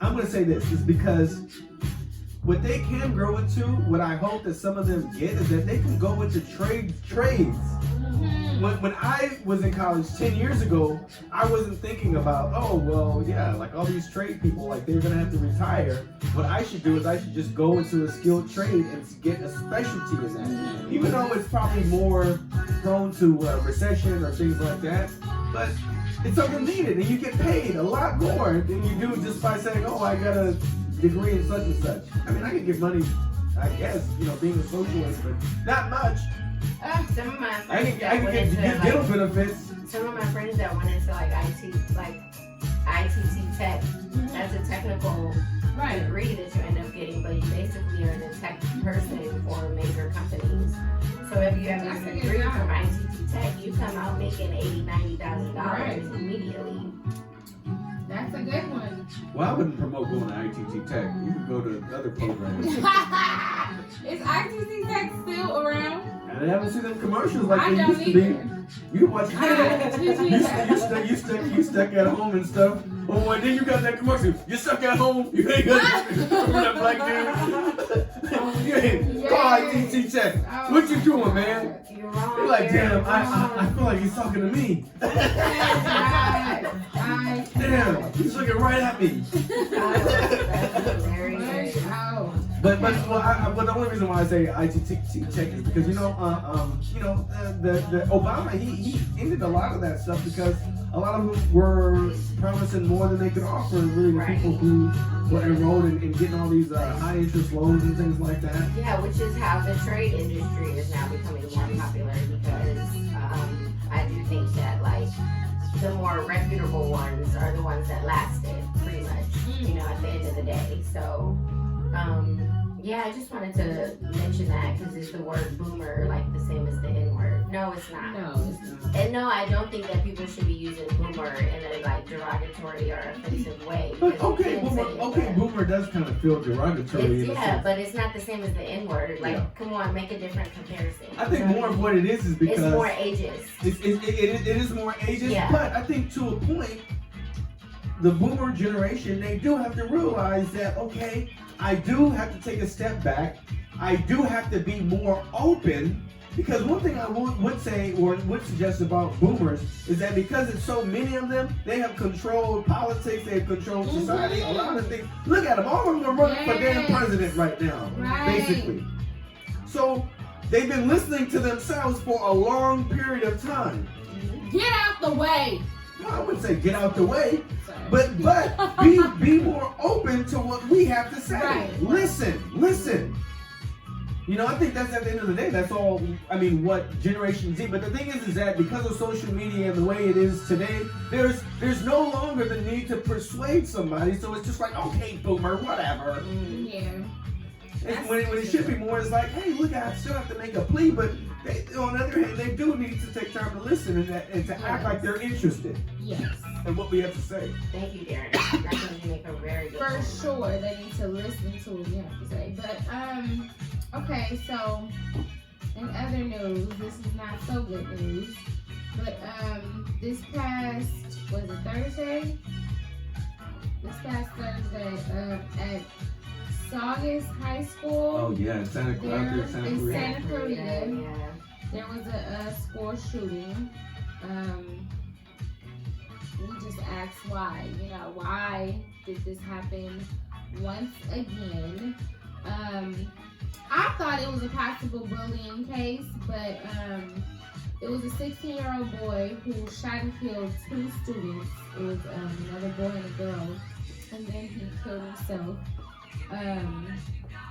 I'm going to say this, is because what they can grow into, what I hope that some of them get, is that they can go into trades. When I was in college 10 years ago, I wasn't thinking about, oh, well, yeah, like all these trade people, like they're going to have to retire. What I should do is I should just go into a skilled trade and get a specialty in that. Even though it's probably more prone to recession or things like that, but it's something needed, and you get paid a lot more than you do just by saying, oh, I got a degree in such and such. I mean, I can get money, I guess, being a socialist, but not much. Some of my I friends can get dental benefits. Some of my friends that went into like IT, like ITT tech, that's a technical degree that you end up getting, but you basically are the tech person for major companies. So if you have a degree from ITT Tech, you come out making $80,000-$90,000 immediately. That's a good one. Well, I wouldn't promote going to ITT Tech. You could go to other programs. Is ITT Tech still around? I haven't seen them commercials like I they don't used to be. either. You watch you stuck at home and stuff. Oh, well, then you got that commercial. You stuck at home. You ain't got that black dude. You ain't call ITT Tech. What you doing, man? You're wrong. You're like, damn. I feel like he's talking to me. Damn, he's looking right at me. But the only reason why I say ITT Tech is because the Obama he ended a lot of that stuff because a lot of them were promising more than they could offer really to people who were enrolled in getting all these high interest loans and things like that. Yeah, which is how the trade industry is now becoming more popular because I do think that like the more reputable ones are the ones that lasted pretty much, at the end of the day. So yeah, I just wanted to mention that because is the word boomer like the same as the N-word? No, it's not. No, it's not. And no, I don't think that people should be using boomer in a like derogatory or offensive way. But boomer does kind of feel derogatory. But it's not the same as the N-word. Like, come on, make a different comparison. I think more of what it is because it's more ageist. It is more ageist, yeah. But I think to a point, the boomer generation, they do have to realize that, okay, I do have to take a step back. I do have to be more open because one thing I would say or would suggest about boomers is that because it's so many of them, they have controlled politics, they have controlled society, a lot of things. Look at them, all of them are running for damn president right now, basically. So they've been listening to themselves for a long period of time. Get out the way. Well, I wouldn't say get out the way, but be more open to what we have to say. Right. Listen. I think that's at the end of the day, that's all, what Generation Z, but the thing is that because of social media and the way it is today, there's no longer the need to persuade somebody, so it's just like, okay, boomer, whatever. Yeah. When it should be more, it's like, hey, look, I still have to make a plea, but on the other hand, they do need to take time to listen and to act like they're interested. Yes. In what we have to say. Thank you, Darren. I think you make a very good point. For sure, they need to listen to what we have to say. But okay, so in other news, this is not so good news, but this past Thursday? This past Thursday, at Saugus High School. Oh yeah, in Santa Clarita. There was a school shooting. We just asked why. Why did this happen once again? I thought it was a possible bullying case, but it was a 16-year-old boy who shot and killed 2 students. It was another boy and a girl, and then he killed himself.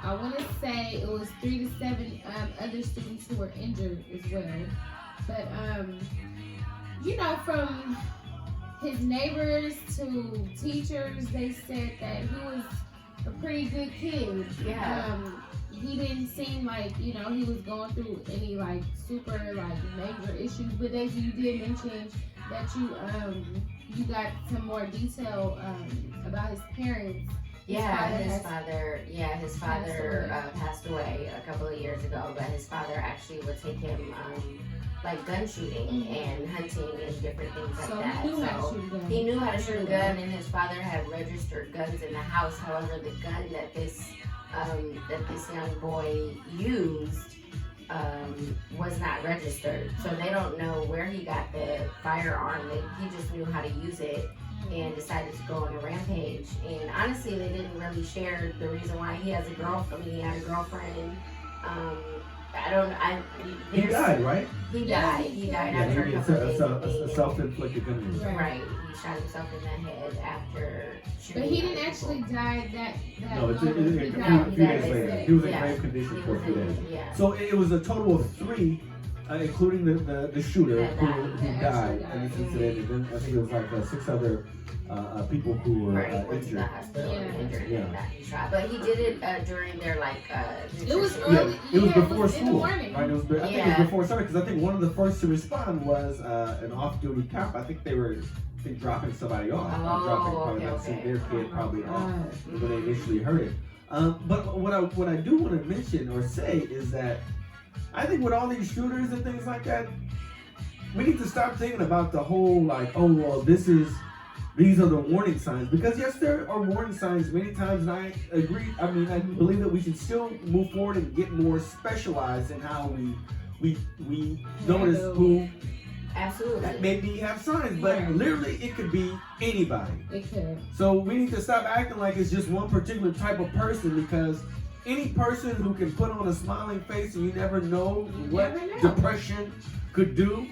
I want to say it was 3 to 7 other students who were injured as well. But from his neighbors to teachers, they said that he was a pretty good kid. Yeah. He didn't seem like, he was going through any super major issues. But as you did mention that you got some more detail about his parents. His father passed away a couple of years ago, but his father actually would take him gun shooting and hunting and different things like that. He knew how to shoot a gun, and his father had registered guns in the house. However, the gun that this young boy used was not registered, so they don't know where he got the firearm. He just knew how to use it and decided to go on a rampage. And honestly, they didn't really share the reason why he has a girlfriend. He had a girlfriend. He died, right? He died. He died after a couple of days. A self-inflicted gun injury. Right. He shot himself in the head after shooting. But he didn't actually die that No, it's a few days later. He was in grave condition for a few days. Yeah. So it was a total of 3 including the shooter who died in this incident, and then I think it was like 6 other people who were went to the injured. hospital and injured and got shot. But he did it during their It was early. It was before in the school, morning. right? I think it was before summer because I think one of the first to respond was an off-duty cop. I think they were dropping somebody off, dropping their kid probably off when they initially heard it. But what I do want to mention or say is that I think with all these shooters and things like that, we need to stop thinking about the whole like, oh well, these are the warning signs, because yes, there are warning signs many times, and I agree. I mean, I believe that we should still move forward and get more specialized in how we notice who absolutely maybe have signs, but literally it could be anybody. It could. So we need to stop acting like it's just one particular type of person, because any person who can put on a smiling face and you never know what depression could do.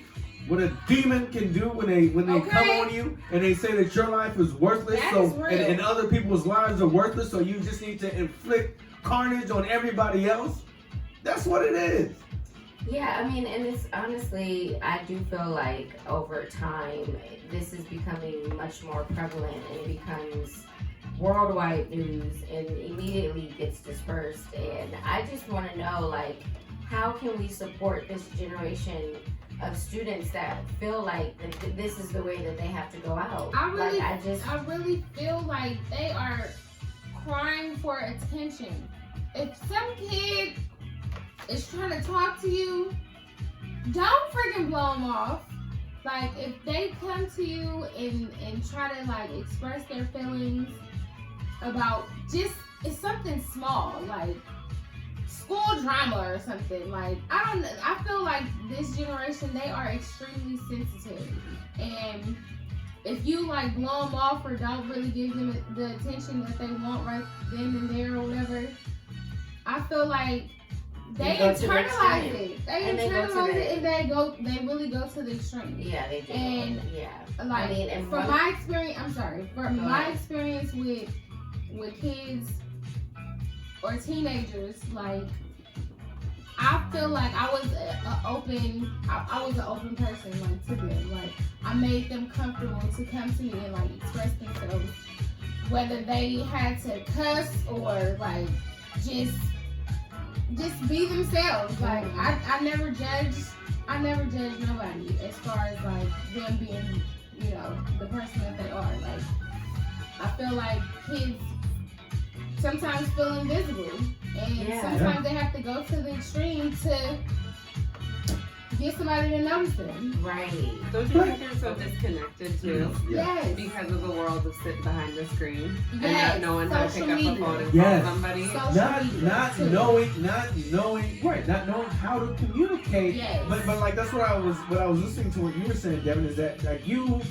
What a demon can do when they come on you and they say that your life is worthless, and other people's lives are worthless, so you just need to inflict carnage on everybody else. That's what it is. Yeah, I mean, and it's honestly, I do feel like over time this is becoming much more prevalent, and it becomes worldwide news and immediately gets dispersed. And I just want to know, like, how can we support this generation of students that feel like that this is the way that they have to go out? I really feel like they are crying for attention. If some kid is trying to talk to you, don't freaking blow them off. Like, if they come to you and try to like express their feelings about it's something small, like school drama or something, like I feel like this generation, they are extremely sensitive, and if you like blow them off or don't really give them the attention that they want right then and there or whatever, I feel like they internalize it. They really go to the extreme. Yeah, they do. And like, I mean, and from my experience with kids or teenagers, like, I feel like I was an open person, like, to them. Like, I made them comfortable to come to me and like express themselves, whether they had to cuss or like just be themselves. Like, I never judged nobody as far as like them being, you know, the person that they are. Like, I feel like kids sometimes feel invisible, and sometimes they have to go to the extreme to get somebody to notice them. Right. Don't you think they're so disconnected too? Yes. Because of the world of sitting behind the screen and not knowing how to pick up a phone and Yes. call somebody. Not knowing how to communicate. Yes. But like that's what I was listening to what you were saying, Devin, is that like you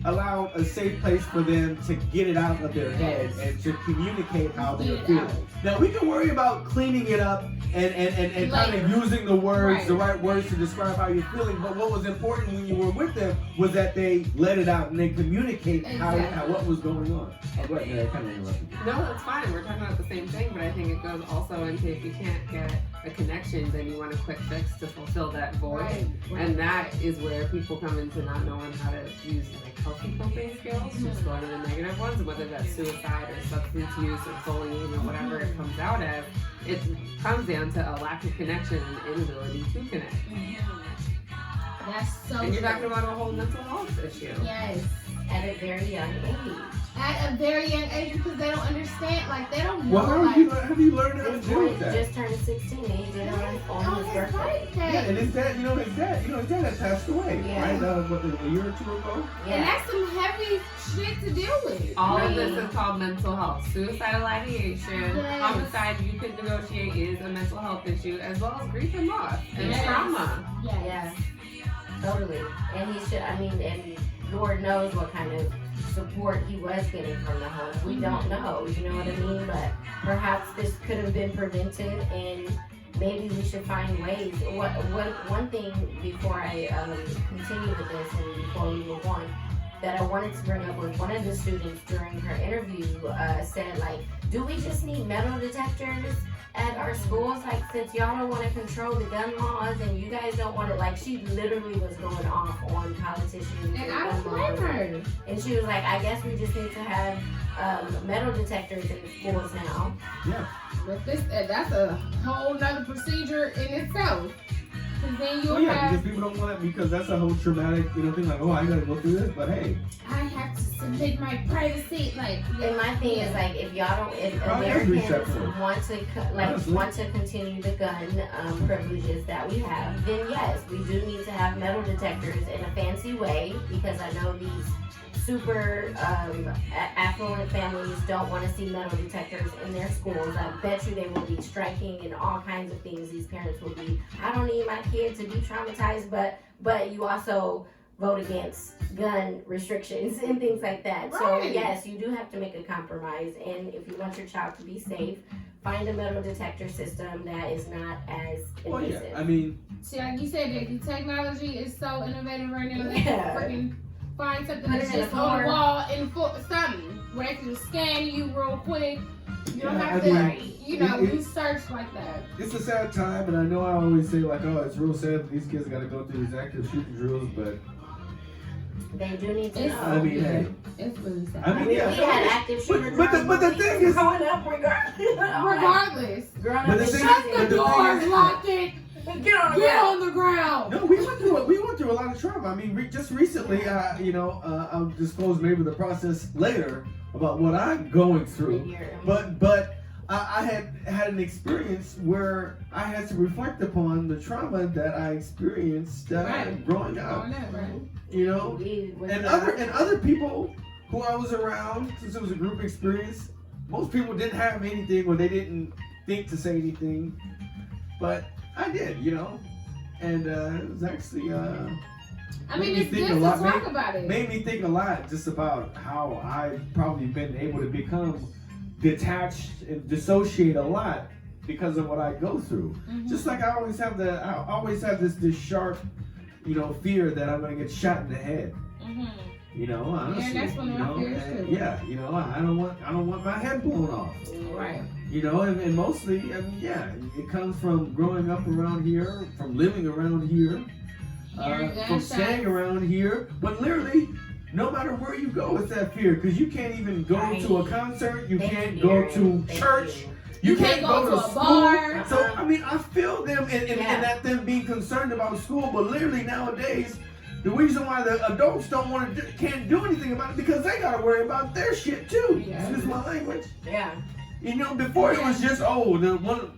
allowed a safe place for them to get it out of their head and to communicate how they're feeling. Now we can worry about cleaning it up and kind of using the words, the right words to describe how you're feeling. But what was important when you were with them was that they let it out and they communicate how what was going on. Oh, go ahead, I kind of interrupted you. No, that's fine. We're talking about the same thing, but I think it goes also into if you can't get a connection, then you want a quick fix to fulfill that void. Right. And that is where people come into not knowing how to use like healthy coping skills, just going to the negative ones, whether that's suicide or substance use or bullying or whatever it comes out as. It comes down to a lack of connection and inability to connect. That's so And you're true. talking about a whole mental health issue. Yes. At a very young age. At a very young age, because they don't understand, like, they don't know. Well, how have you learned how to This deal boy with that? just turned 16 and he did it on his birthday. Yeah, and his dad had passed away, right? A year or two ago. Yeah. And that's some heavy shit to deal with. All of this is called mental health. Suicidal ideation, homicide you could negotiate is a mental health issue, as well as grief and loss and trauma. Yes. Totally. And he should, and Lord knows what kind of support he was getting from the home. We don't know, you know what I mean? But perhaps this could have been prevented, and maybe we should find ways. One thing before I continue with this and before we move on, that I wanted to bring up was one of the students during her interview said, like, do we just need metal detectors at our schools, like, since y'all don't want to control the gun laws and you guys don't want to, like, she literally was going off on politicians And I don't blame her. And she was like, I guess we just need to have metal detectors in schools now. Yeah. But that's a whole nother procedure in itself. Because then you'll because people don't want it because that's a whole traumatic, thing like, oh, I gotta go through this, but hey. I have to submit my privacy, like. And my thing is like, if Americans want to continue the gun privileges that we have, then yes, we do need to have metal detectors in a fancy way, because I know these super affluent families don't want to see metal detectors in their schools. I bet you they will be striking and all kinds of things. These parents will be, I don't need my kid to be traumatized, but you also vote against gun restrictions and things like that. Right. So yes, you do have to make a compromise, and if you want your child to be safe, find a metal detector system that is not as invasive. Well, yeah, I mean, see, like you said, the technology is so innovative right now. They Yeah. can freaking find something Put that's it in just a on the car. wall in something where they can just scan you real quick. You don't Yeah, have I to, mean, research like that. it's a sad time, and I know I always say like, oh, it's real sad that these kids got to go through these active shooting drills, but They do need to know. I mean, hey, It's really sad. I mean, We yeah, had active shooter but the drills thing is, growing up, regardless. Growing But up, the in thing- Shut but the the thing doors, is- lock it, Get on the get ground. on the ground. no, we went through a lot of trauma. I mean, just recently, I'll disclose maybe the process later about what I'm going through. But I had an experience where I had to reflect upon the trauma that I experienced Right. growing up. Right. And other people who I was around, since it was a group experience, most people didn't have anything or they didn't think to say anything, but I did, and it was actually I made mean, me it's think good a to lot, talk about it. made me think a lot just about how I've probably been able to become detached and dissociate a lot because of what I go through. Mhm. Just like I always have this sharp, fear that I'm gonna get shot in the head. Mhm. Honestly, that's one of my fears and, too. yeah, I don't want my head blown off. Right. And mostly, I mean, yeah, it comes from growing up around here, from living around here, Hearing from gunshots. staying around here. But literally, no matter where you go, it's that fear because you can't even go to a concert, you can't go to church. You can't go to a school. bar. So I mean, I feel them in that them being concerned about school, but literally nowadays, the reason why the adults can't do anything about it because they gotta worry about their shit too. Yeah. Excuse my language. Yeah. Before it was just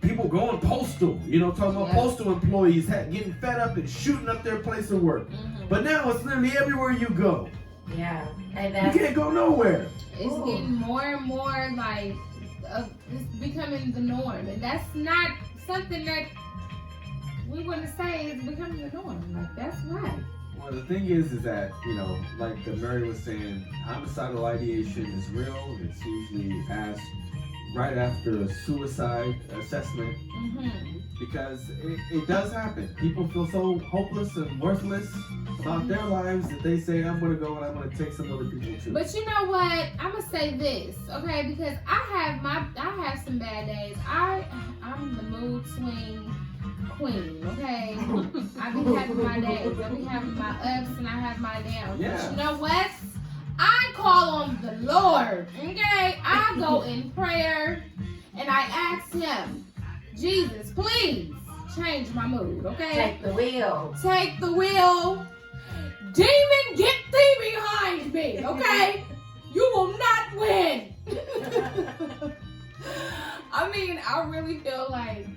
people going postal. Talking about Yeah. postal employees getting fed up and shooting up their place of work. Mhm. But now it's literally everywhere you go. Yeah. And You that's can't go nowhere. It's getting more and more like it's becoming the norm, and that's not something that we want to say is becoming the norm. Like that's right. Well, the thing is that, like Mary was saying, homicidal ideation is real. It's usually asked right after a suicide assessment Mm-hmm. because it does happen. People feel so hopeless and worthless about their lives that they say, I'm going to go and I'm going to take some other people too. But you know what? I'm gonna say this, okay? Because I have some bad days. I'm the mood swing queen, okay? I be having my days. I be having my ups and I have my downs. Yeah. But you know what? I call on the Lord, okay? I go in prayer and I ask Him, Jesus, please change my mood, okay? take the wheel. Take the wheel. Demon, get thee behind me, okay? You will not win. I mean, I really feel like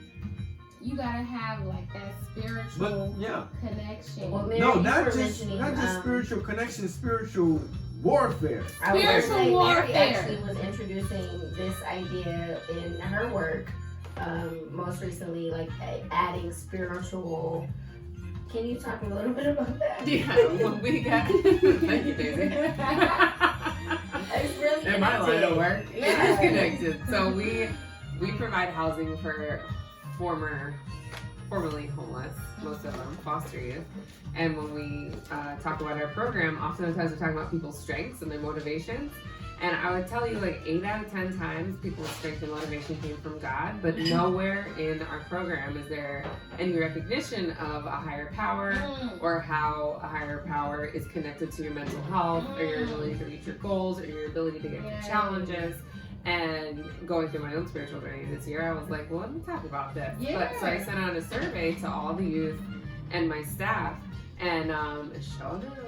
you gotta have like that spiritual connection. Well, Mary, No, you not were just mentioning, spiritual connection, spiritual warfare. I was gonna Spiritual say, Mary warfare. actually was introducing this idea in her work, most recently, like adding spiritual. Can you talk a little bit about that? Yeah, well, we got. Thank you, Daisy. It's really In my line of work, Yeah. it's connected. So we provide housing for formerly homeless, most of them foster youth. And when we talk about our program, oftentimes we're talking about people's strengths and their motivations. And I would tell you, like, 8 out of 10 times, people's strength and motivation came from God, but nowhere in our program is there any recognition of a higher power or how a higher power is connected to your mental health or your ability to reach your goals or your ability to get through challenges. And going through my own spiritual journey this year, I was like, well, let me talk about this. But, so I sent out a survey to all the youth and my staff, and sure enough,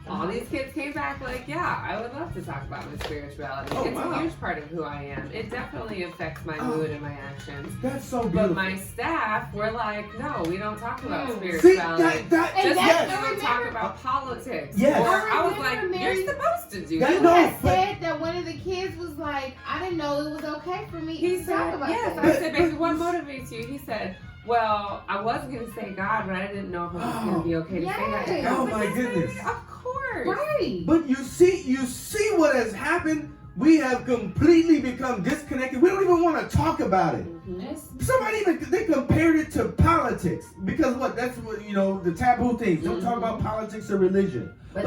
all these kids came back like, yeah, I would love to talk about my spirituality. It's a huge part of who I am. It definitely affects my mood and my actions. That's so beautiful. But my staff were like, no, we don't talk about spirituality. See, don't talk about politics. Yes. Or I was like, you're supposed to do that. You had said that one of the kids was like, I didn't know it was okay for me to talk about this. I said, baby, what motivates you? He said, well, I wasn't going to say God, but I didn't know if it was going to be okay to say that. Oh my goodness. Of course. Right. But you see what has happened? We have completely become disconnected. We don't even want to talk about it. Somebody they compared it to politics because that's what the taboo things. Don't talk about politics or religion. But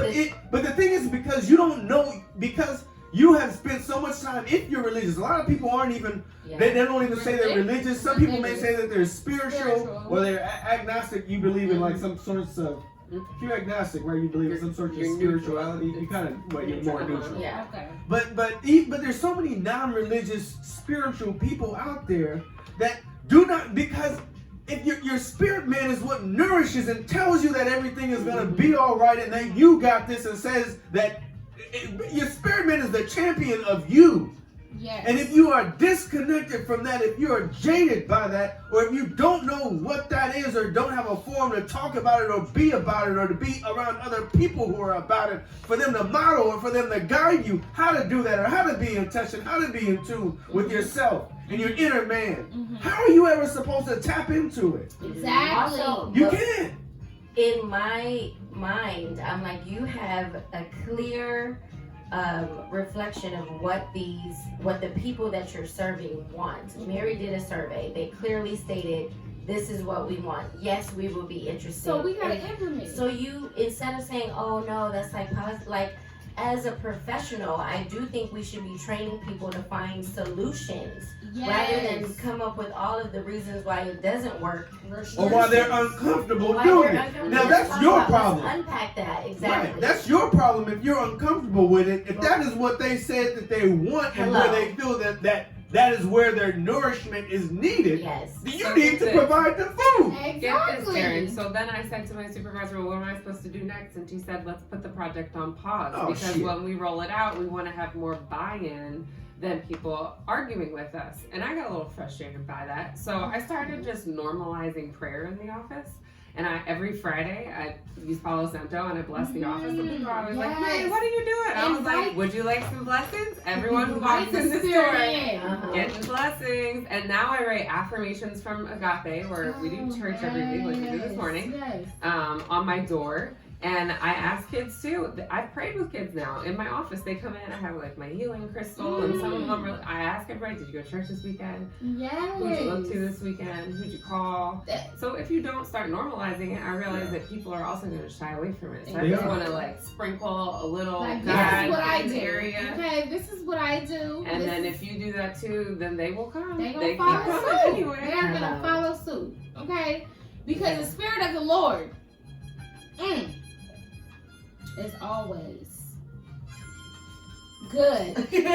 the thing is, because you don't know, because you have spent so much time, if you're religious, a lot of people aren't even, they don't even say they're religious. Some people may say that they're spiritual or they're agnostic. You believe in like some sorts of, if you're agnostic, right, you believe in some sort of spirituality, you kind of, you're more neutral. Yeah. Okay. But there's so many non-religious spiritual people out there that do not, because if your spirit man is what nourishes and tells you that everything is going to be all right and that you got this and says that your spirit man is the champion of you. Yes. And if you are disconnected from that, if you are jaded by that, or if you don't know what that is or don't have a forum to talk about it or be about it or to be around other people who are about it, for them to model or for them to guide you how to do that or how to be in touch and how to be in tune with yourself and your inner man. How are you ever supposed to tap into it? Exactly. Also, You can't. in my mind, I'm like, you have a clear reflection of what the people that you're serving want. Mary did a survey. They clearly stated, this is what we want. Yes, we will be interested. So we gotta implement. So you, instead of saying, oh no, that's like positive, like, as a professional, I do think we should be training people to find solutions rather than come up with all of the reasons why it doesn't work. Or why they're uncomfortable doing it. Now that's your problem. Let's unpack that, exactly. Right. That's your problem if you're uncomfortable with it. If that is what they said that they want and where they feel that is where their nourishment is needed, you need to provide the food. Exactly. So then I said to my supervisor, well, what am I supposed to do next? And she said, let's put the project on pause. Because when we roll it out, we want to have more buy-in than people arguing with us. And I got a little frustrated by that. So I started just normalizing prayer in the office. And every Friday, I use Palo Santo and I bless the office. And people are always like, hey, what are you doing? I was like, would you like some blessings? Everyone who walks in the store, getting blessings. And now I write affirmations from Agape, where we do church every week, like we did this morning, on my door. And I ask kids too. I've prayed with kids now in my office. They come in. I have like my healing crystal, and some of them are. I ask everybody, "Did you go to church this weekend? Yes. Who'd you look to this weekend? Who'd you call?" So if you don't start normalizing it, I realize that people are also going to shy away from it. So I just want to like sprinkle a little like, God this is what I do. area. Okay, this is what I do. And then if you do that too, then they will come. They keep follow coming suit. anyway. They are gonna follow suit. Okay, because the spirit of the Lord. Is always good. Yes.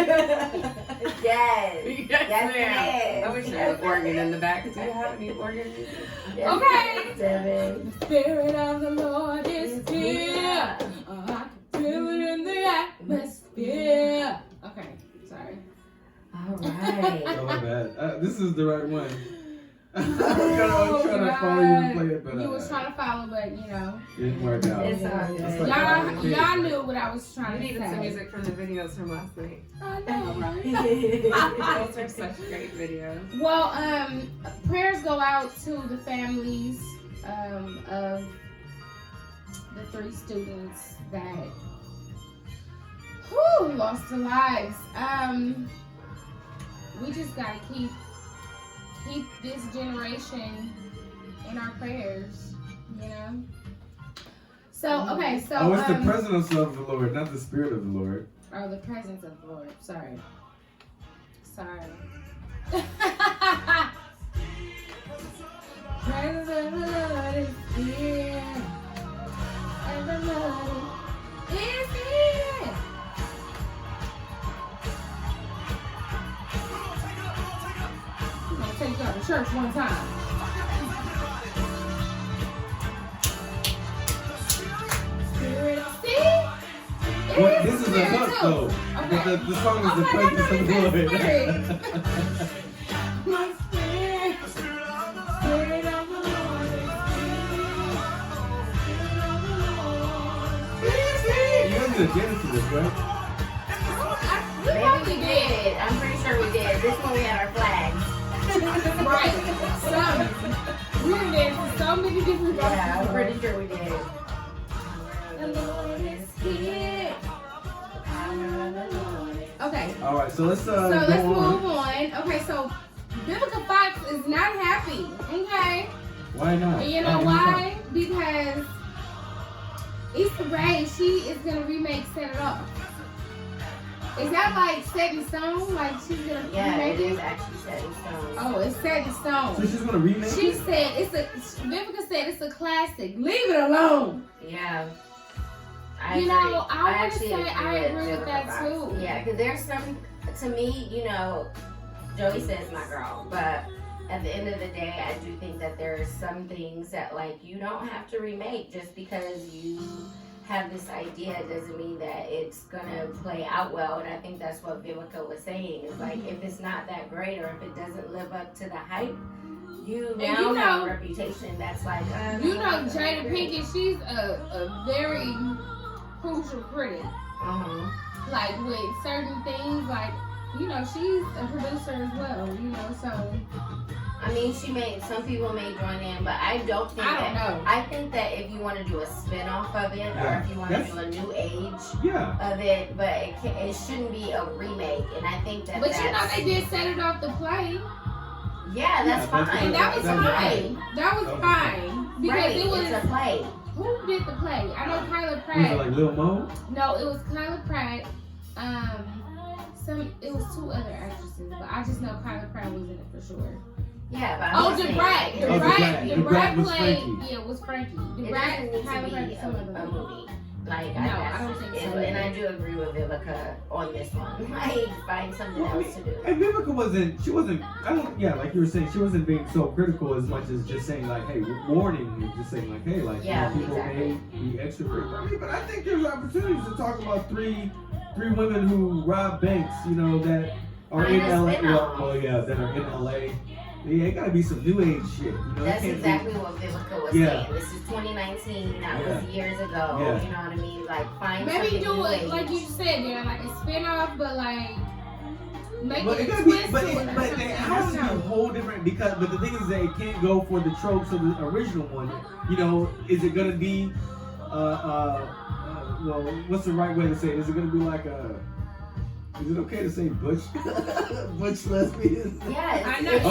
I wish there was organ in the back. Do you have any organ music? Okay. Sevyn. The spirit of the Lord is here. I can feel it in the atmosphere. Okay, sorry. All right. Oh, my bad. This is the right one. I was trying to follow you and play it, but you was trying to follow, but you know, it didn't work out. It's all good. Y'all knew what I was trying to say. You needed some music from the videos from last night. I know, right? Those are such great videos. Well, prayers go out to the families of the 3 students that lost their lives. We just gotta keep this generation in our prayers, you know. So okay, so it's the presence of the Lord, not the spirit of the Lord. Oh, the presence of the Lord. Sorry. Presence of the Lord is here. And the Lord is here. I'm gonna take y'all to church one time. Spirit of sea. Well, this is a hook though. Okay. The song is the presence of the Lord. My spirit. Spirit of the Lord is here. You know the dance to this, right? We Maybe probably we did. did. I'm pretty sure we did. This one we had our flags. Right. Some. We were there for so many different Yeah, I'm pretty sure we did. The Lord is here. Okay. All right, so let's So go let's on. move on. Okay, so Vivica Fox is not happy. Okay. Why not? And you know why? Because Issa Rae, she is gonna remake Set It Off. Is that like set in stone? Like she's gonna Yeah, remake it is actually set in stone. Oh, it's set in stone. So she's gonna remake She it? said Vivica said it's a classic. Leave it alone. Yeah. I You agree. know, I wanna actually say I agree with Vivica that Fox. too. Yeah, because there's some, to me, you know, Joey says my girl, but at the end of the day, I do think that there are some things that, like, you don't have to remake just because you have this idea doesn't mean that it's gonna play out well. And I think that's what Vivica was saying. Is like, if it's not that great or if it doesn't live up to the hype, you now you have know- a reputation that's like, You know, Jada Pinkett, she's a very crucial critic. Like with certain things, like, you know, she's a producer as well, you know, so. I mean, some people may join in, but I don't think I don't know. I think that if you want to do a spin-off of it, or if you want to do a new age of it, but it shouldn't be a remake, and I think that But you know, they did Set It Off the play. Yeah, that's fine. And that was fine. That was fine. Because Right, it was it's a play. Who did the play? I know Kyla Was Pratt. it like Lil Mo? No, it was Kyla Pratt. It was two other actresses, but I just know Kyla Pratt was in it for sure. Yeah, but Oh, DeBrat. DeBrat played. Yeah, it was Frankie. DeBrat, Kyla Pratt, be some of them. a movie. Like, No, I don't think so. And I do agree with Vivica on this one. Like, find something else to do. And Vivica wasn't, like you were saying, she wasn't being so critical as much as just saying like, hey, warning, and just saying like, hey, like, Yeah, you know, people exactly. may be extra critical. I mean, but I think there's opportunities to talk about three women who rob banks, you know, that are in LA. Well, yeah, that are in LA. Yeah, it gotta be some new age shit. You know, That's exactly what Vivica was saying. This is 2019. That was years ago. Yeah. You know what I mean? Like, find Maybe something do new it age. like you said, there, like a spin-off, but like make But it it a gotta be, twist but to it or it something. has to be a whole different but the thing is that it can't go for the tropes of the original one. You know, is it gonna be well, what's the right way to say it? Is it gonna be like is it okay to say butch? Butch lesbians? Yeah, I know. it's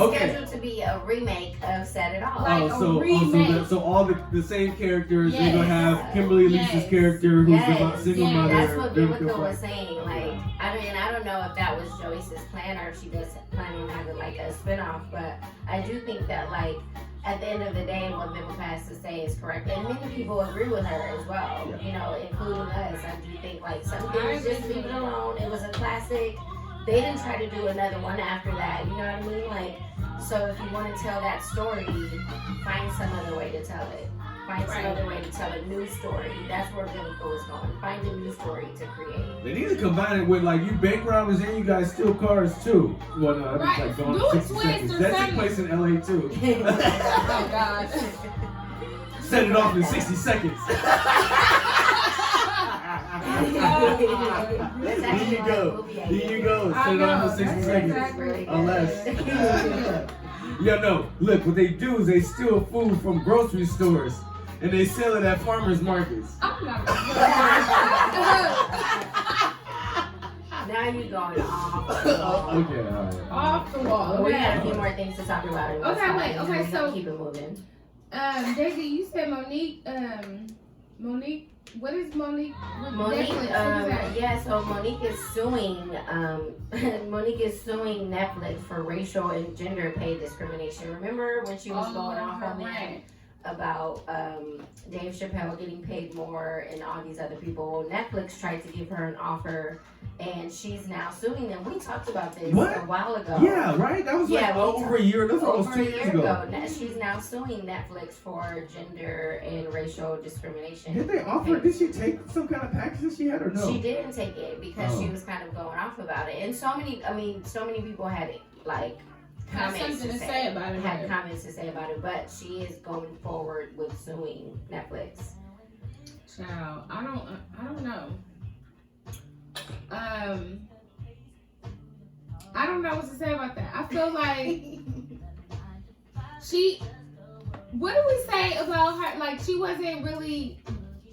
Okay. scheduled to be a remake of Set It Off. Like a remake. So all the same characters. Yes. They're gonna have Kimberly Elise's character, who's the single Yes. mother. That's what Vivica Vivica Fox. was saying. Like, I don't know if that was Joyce's plan or if she was planning on having like a spinoff, but I do think that, like, at the end of the day, what Vivica has to say is correct, and many people agree with her as well. Yeah. You know, including us. I do think like some things just leave it alone. It was a classic. They didn't try to do another one after that. You know what I mean? Like, so if you want to tell that story, find some other way to tell it. Find some other way to tell a new story. That's where Vivica was going. Find a new story to create. They need to combine it with like you bank robbers and you guys steal cars too. Well, no, that Right. like going Do a 60 twist seconds. or That takes something. place in LA too. Oh God. Set it off in 60 seconds. Here you go. Here you go. Set it off in 60 seconds. Exactly. Unless. Yeah, no. Look, what they do is they steal food from grocery stores and they sell it at farmers markets. I'm not Now you're going off. Okay, all right. off the wall. We got a Okay. few more things to talk about. Okay, wait, okay, so- keep it moving. Daisy, you said Monique Monique. What is Monique? Monique, Netflix, so Monique is suing. Monique is suing Netflix for racial and gender pay discrimination. Remember when she was going off on that about Dave Chappelle getting paid more and all these other people? Netflix tried to give her an offer, and she's now suing them. We talked about this a while ago. Yeah, right. That was over a year. That was almost 2 years ago. She's now suing Netflix for gender and racial discrimination. Did they offer? Did she take some kind of package that she had or no? She didn't take it because she was kind of going off about it, and so many people had like comments to say about it. Had comments to say about it, but she is going forward with suing Netflix. Child, I don't know. I don't know what to say about that. I feel like what do we say about her? Like, she wasn't really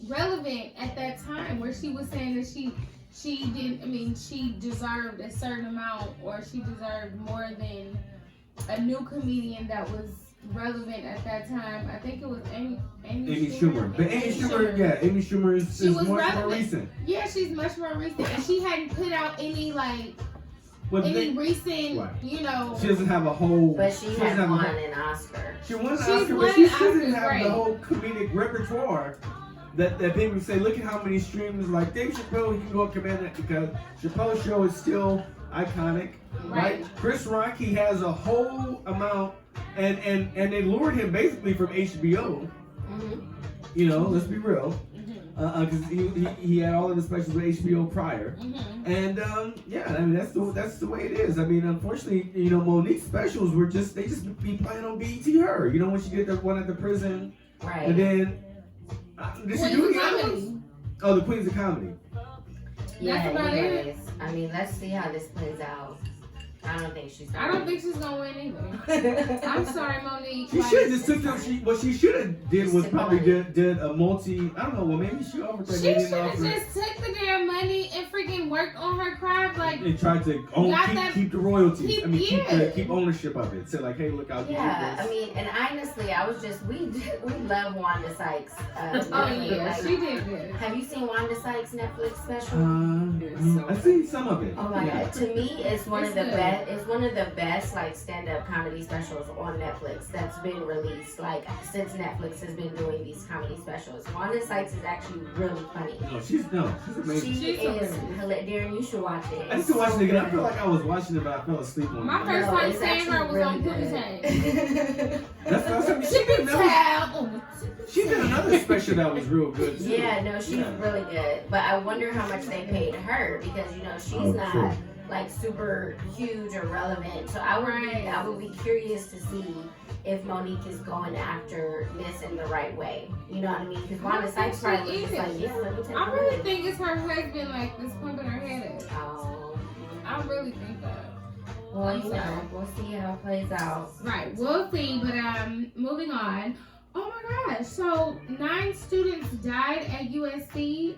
relevant at that time, where she was saying that she deserved a certain amount, or she deserved more than a new comedian that was relevant at that time. I think it was Amy Schumer. But Amy Schumer is much more recent. Yeah, she's much more recent, and she hadn't put out any recent, you know. She doesn't have a whole. But she had won an Oscar. She won an Oscar, but she doesn't have the whole comedic repertoire that people say. Look at how many streams. Like Dave Chappelle, he can go and command it because Chappelle's show is still iconic, right? Chris Rock, he has a whole amount, and they lured him basically from HBO. Mm-hmm. You know, let's be real, because he had all of the specials with HBO prior, and I mean that's the way it is. I mean, unfortunately, you know, Monique's specials were just be playing on BET her. You know, when she did the one at the prison, right? And then did she do the other ones? Oh, the Queens of Comedy. Yeah, anyways, I mean, let's see how this plays out. I don't think she's gonna win either. I'm sorry, Monique. She should have just took what she should have did was probably did a multi. I don't know. Well, maybe she offered that. She should have just took the damn money and freaking worked on her craft, like, and tried to keep the royalties. Keep ownership of it. So like, hey, look, I'll give you this. I mean, and honestly, I was just we love Wanda Sykes. She did good. Have you seen Wanda Sykes' Netflix special? I've seen some of it. Oh my god! To me, it's one of the best. It's one of the best like stand-up comedy specials on Netflix that's been released like since Netflix has been doing these comedy specials. Wanda Sykes is actually really funny. She's amazing. She is hilarious. Darren, you should watch it. I used to watch it again. I feel like I was watching it, but I fell asleep on it. My first time seeing her was on Poppin. She did another special that was real good too. Yeah, no, she's really good. But I wonder how much they paid her because you know she's not like super huge or relevant. So I would be curious to see if Monique is going after this in the right way. You know what I mean? Because Wanda Sykes probably was just like, let me take I really think it's her husband like that's pumping her head up. Oh. I really think that. Well, you know, we'll see how it plays out. Right, we'll see. But moving on. Oh my gosh! So 9 students died at USC.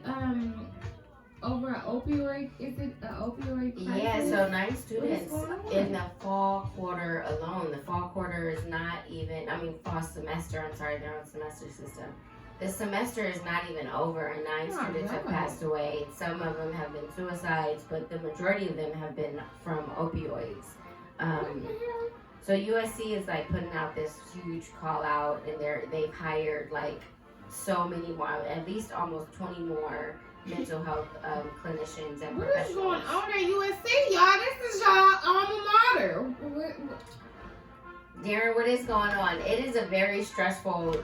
Over an opioid, is it an opioid crisis? Yeah, so 9 students in the fall quarter alone. The fall quarter is not even, fall semester, I'm sorry, they're on semester system. The semester is not even over and 9 students have passed away. Some of them have been suicides, but the majority of them have been from opioids. So USC is like putting out this huge call out and they've hired like so many more, at least almost 20 more mental health clinicians and professionals. What is going on at USC, y'all? This is y'all alma mater. Darren, what is going on? It is a very stressful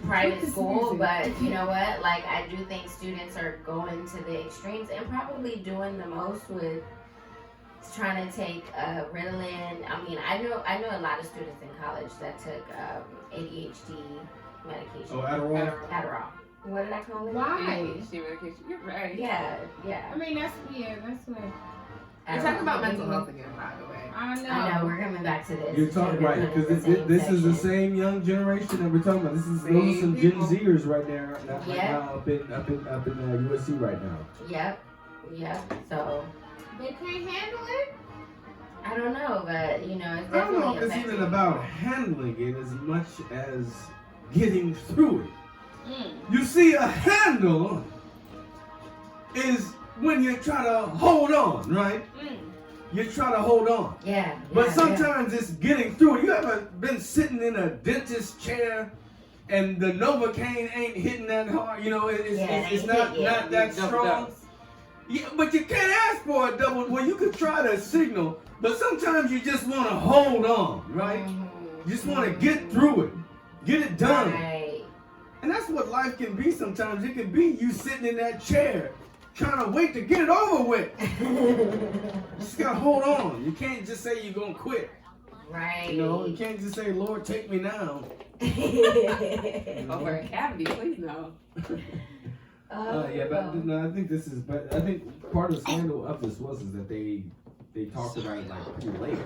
private school, but you know what? Like, I do think students are going to the extremes and probably doing the most with trying to take Ritalin. I mean, I know a lot of students in college that took ADHD medication. Oh, Adderall. What did I call it? Why? ADHD medication. You're right. Yeah. I mean, that's what. We're talking about mental health again, by the way. I know. We're coming back to this. You're talking right because this is the same young generation that we're talking about. Those are some Gen Zers right there, right now up in USC right now. Yep. So they can't handle it. I don't know, but you know, it's definitely I don't know if it's even about handling it as much as getting through it. You see, a handle is when you try to hold on, right? You try to hold on. Yeah. But sometimes it's getting through it. You ever been sitting in a dentist chair and the Novocaine ain't hitting that hard? You know, it's not that strong. Yeah, but you can't ask for a double. Well, you could try to signal, but sometimes you just want to hold on, right? You just want to get through it, get it done. Right. And that's what life can be sometimes. It can be you sitting in that chair trying to wait to get it over with. You just got to hold on. You can't just say you're going to quit. Right. You know, you can't just say, Lord, take me now. Over a cavity, please no. Yeah, but no, I think this is. But I think part of the scandal of this was that they talked about it like pretty late.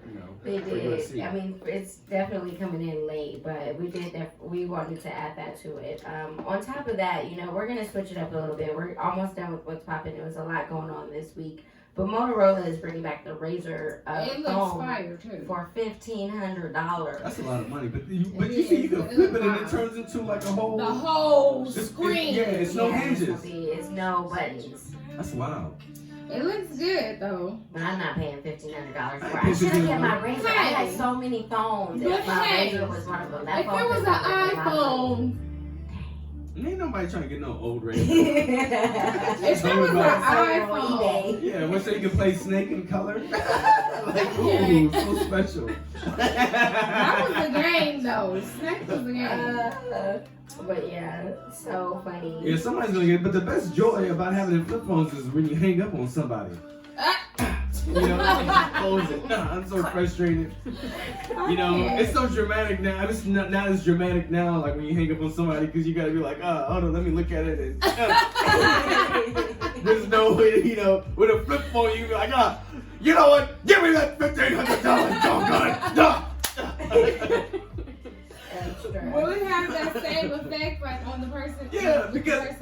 You know, they did. I mean, it's definitely coming in late, but we wanted to add that to it. On top of that, you know, we're gonna switch it up a little bit. We're almost done with what's popping. There was a lot going on this week. But Motorola is bringing back the Razr phone for $1,500. That's a lot of money, but you see, you can flip it and it turns into like a whole screen. It's no hinges. It's no buttons. That's wild. It looks good though. But I'm not paying $1,500 for it. I should have kept my Razr. I had so many phones. But my Razr was one of them. That if it was an iPhone. Ain't nobody trying to get no old Razr. If it was an iPhone. Yeah, what's so you can play Snake in color? Like, ooh, so special. That was the game though. Snake was the game. But yeah, so funny. Yeah, somebody's gonna get it. But the best joy about having flip phones is when you hang up on somebody. You know, close it. I'm so frustrated. You know, it's so dramatic now. It's not as dramatic now, like when you hang up on somebody, because you gotta be like, hold on, let me look at it. And, there's no way, you know, with a flip phone, you can be like, you know what? Give me that $1,500. Will it have that same effect, like on the person? Yeah, because.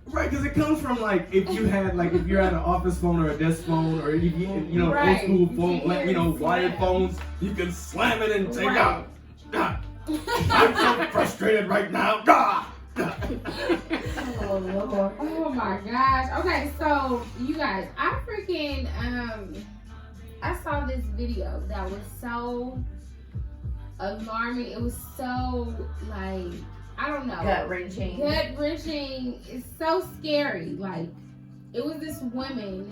Right, because it comes from like if you're at an office phone or a desk phone or old school phone, like, you know, wired phones, you can slam it and take out. I'm so frustrated right now. Oh my gosh. Okay, so you guys, I freaking I saw this video that was so alarming. It was so like, I don't know. Gut wrenching. It's so scary. Like, it was this woman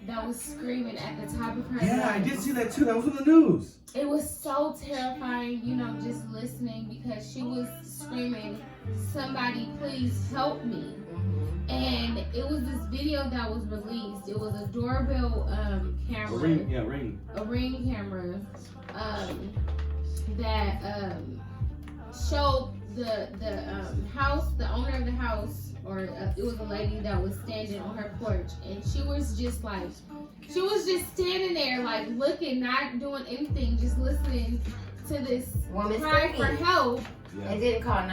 that was screaming at the top of her lungs. Yeah, I did see that too. That was on the news. It was so terrifying, you know, just listening, because she was screaming, "Somebody please help me." And it was this video that was released. It was a doorbell camera. A ring camera that showed the house, the owner of the house, or it was a lady that was standing on her porch, and she was just standing there, like looking, not doing anything, just listening to this woman cry for help. Yeah. And didn't call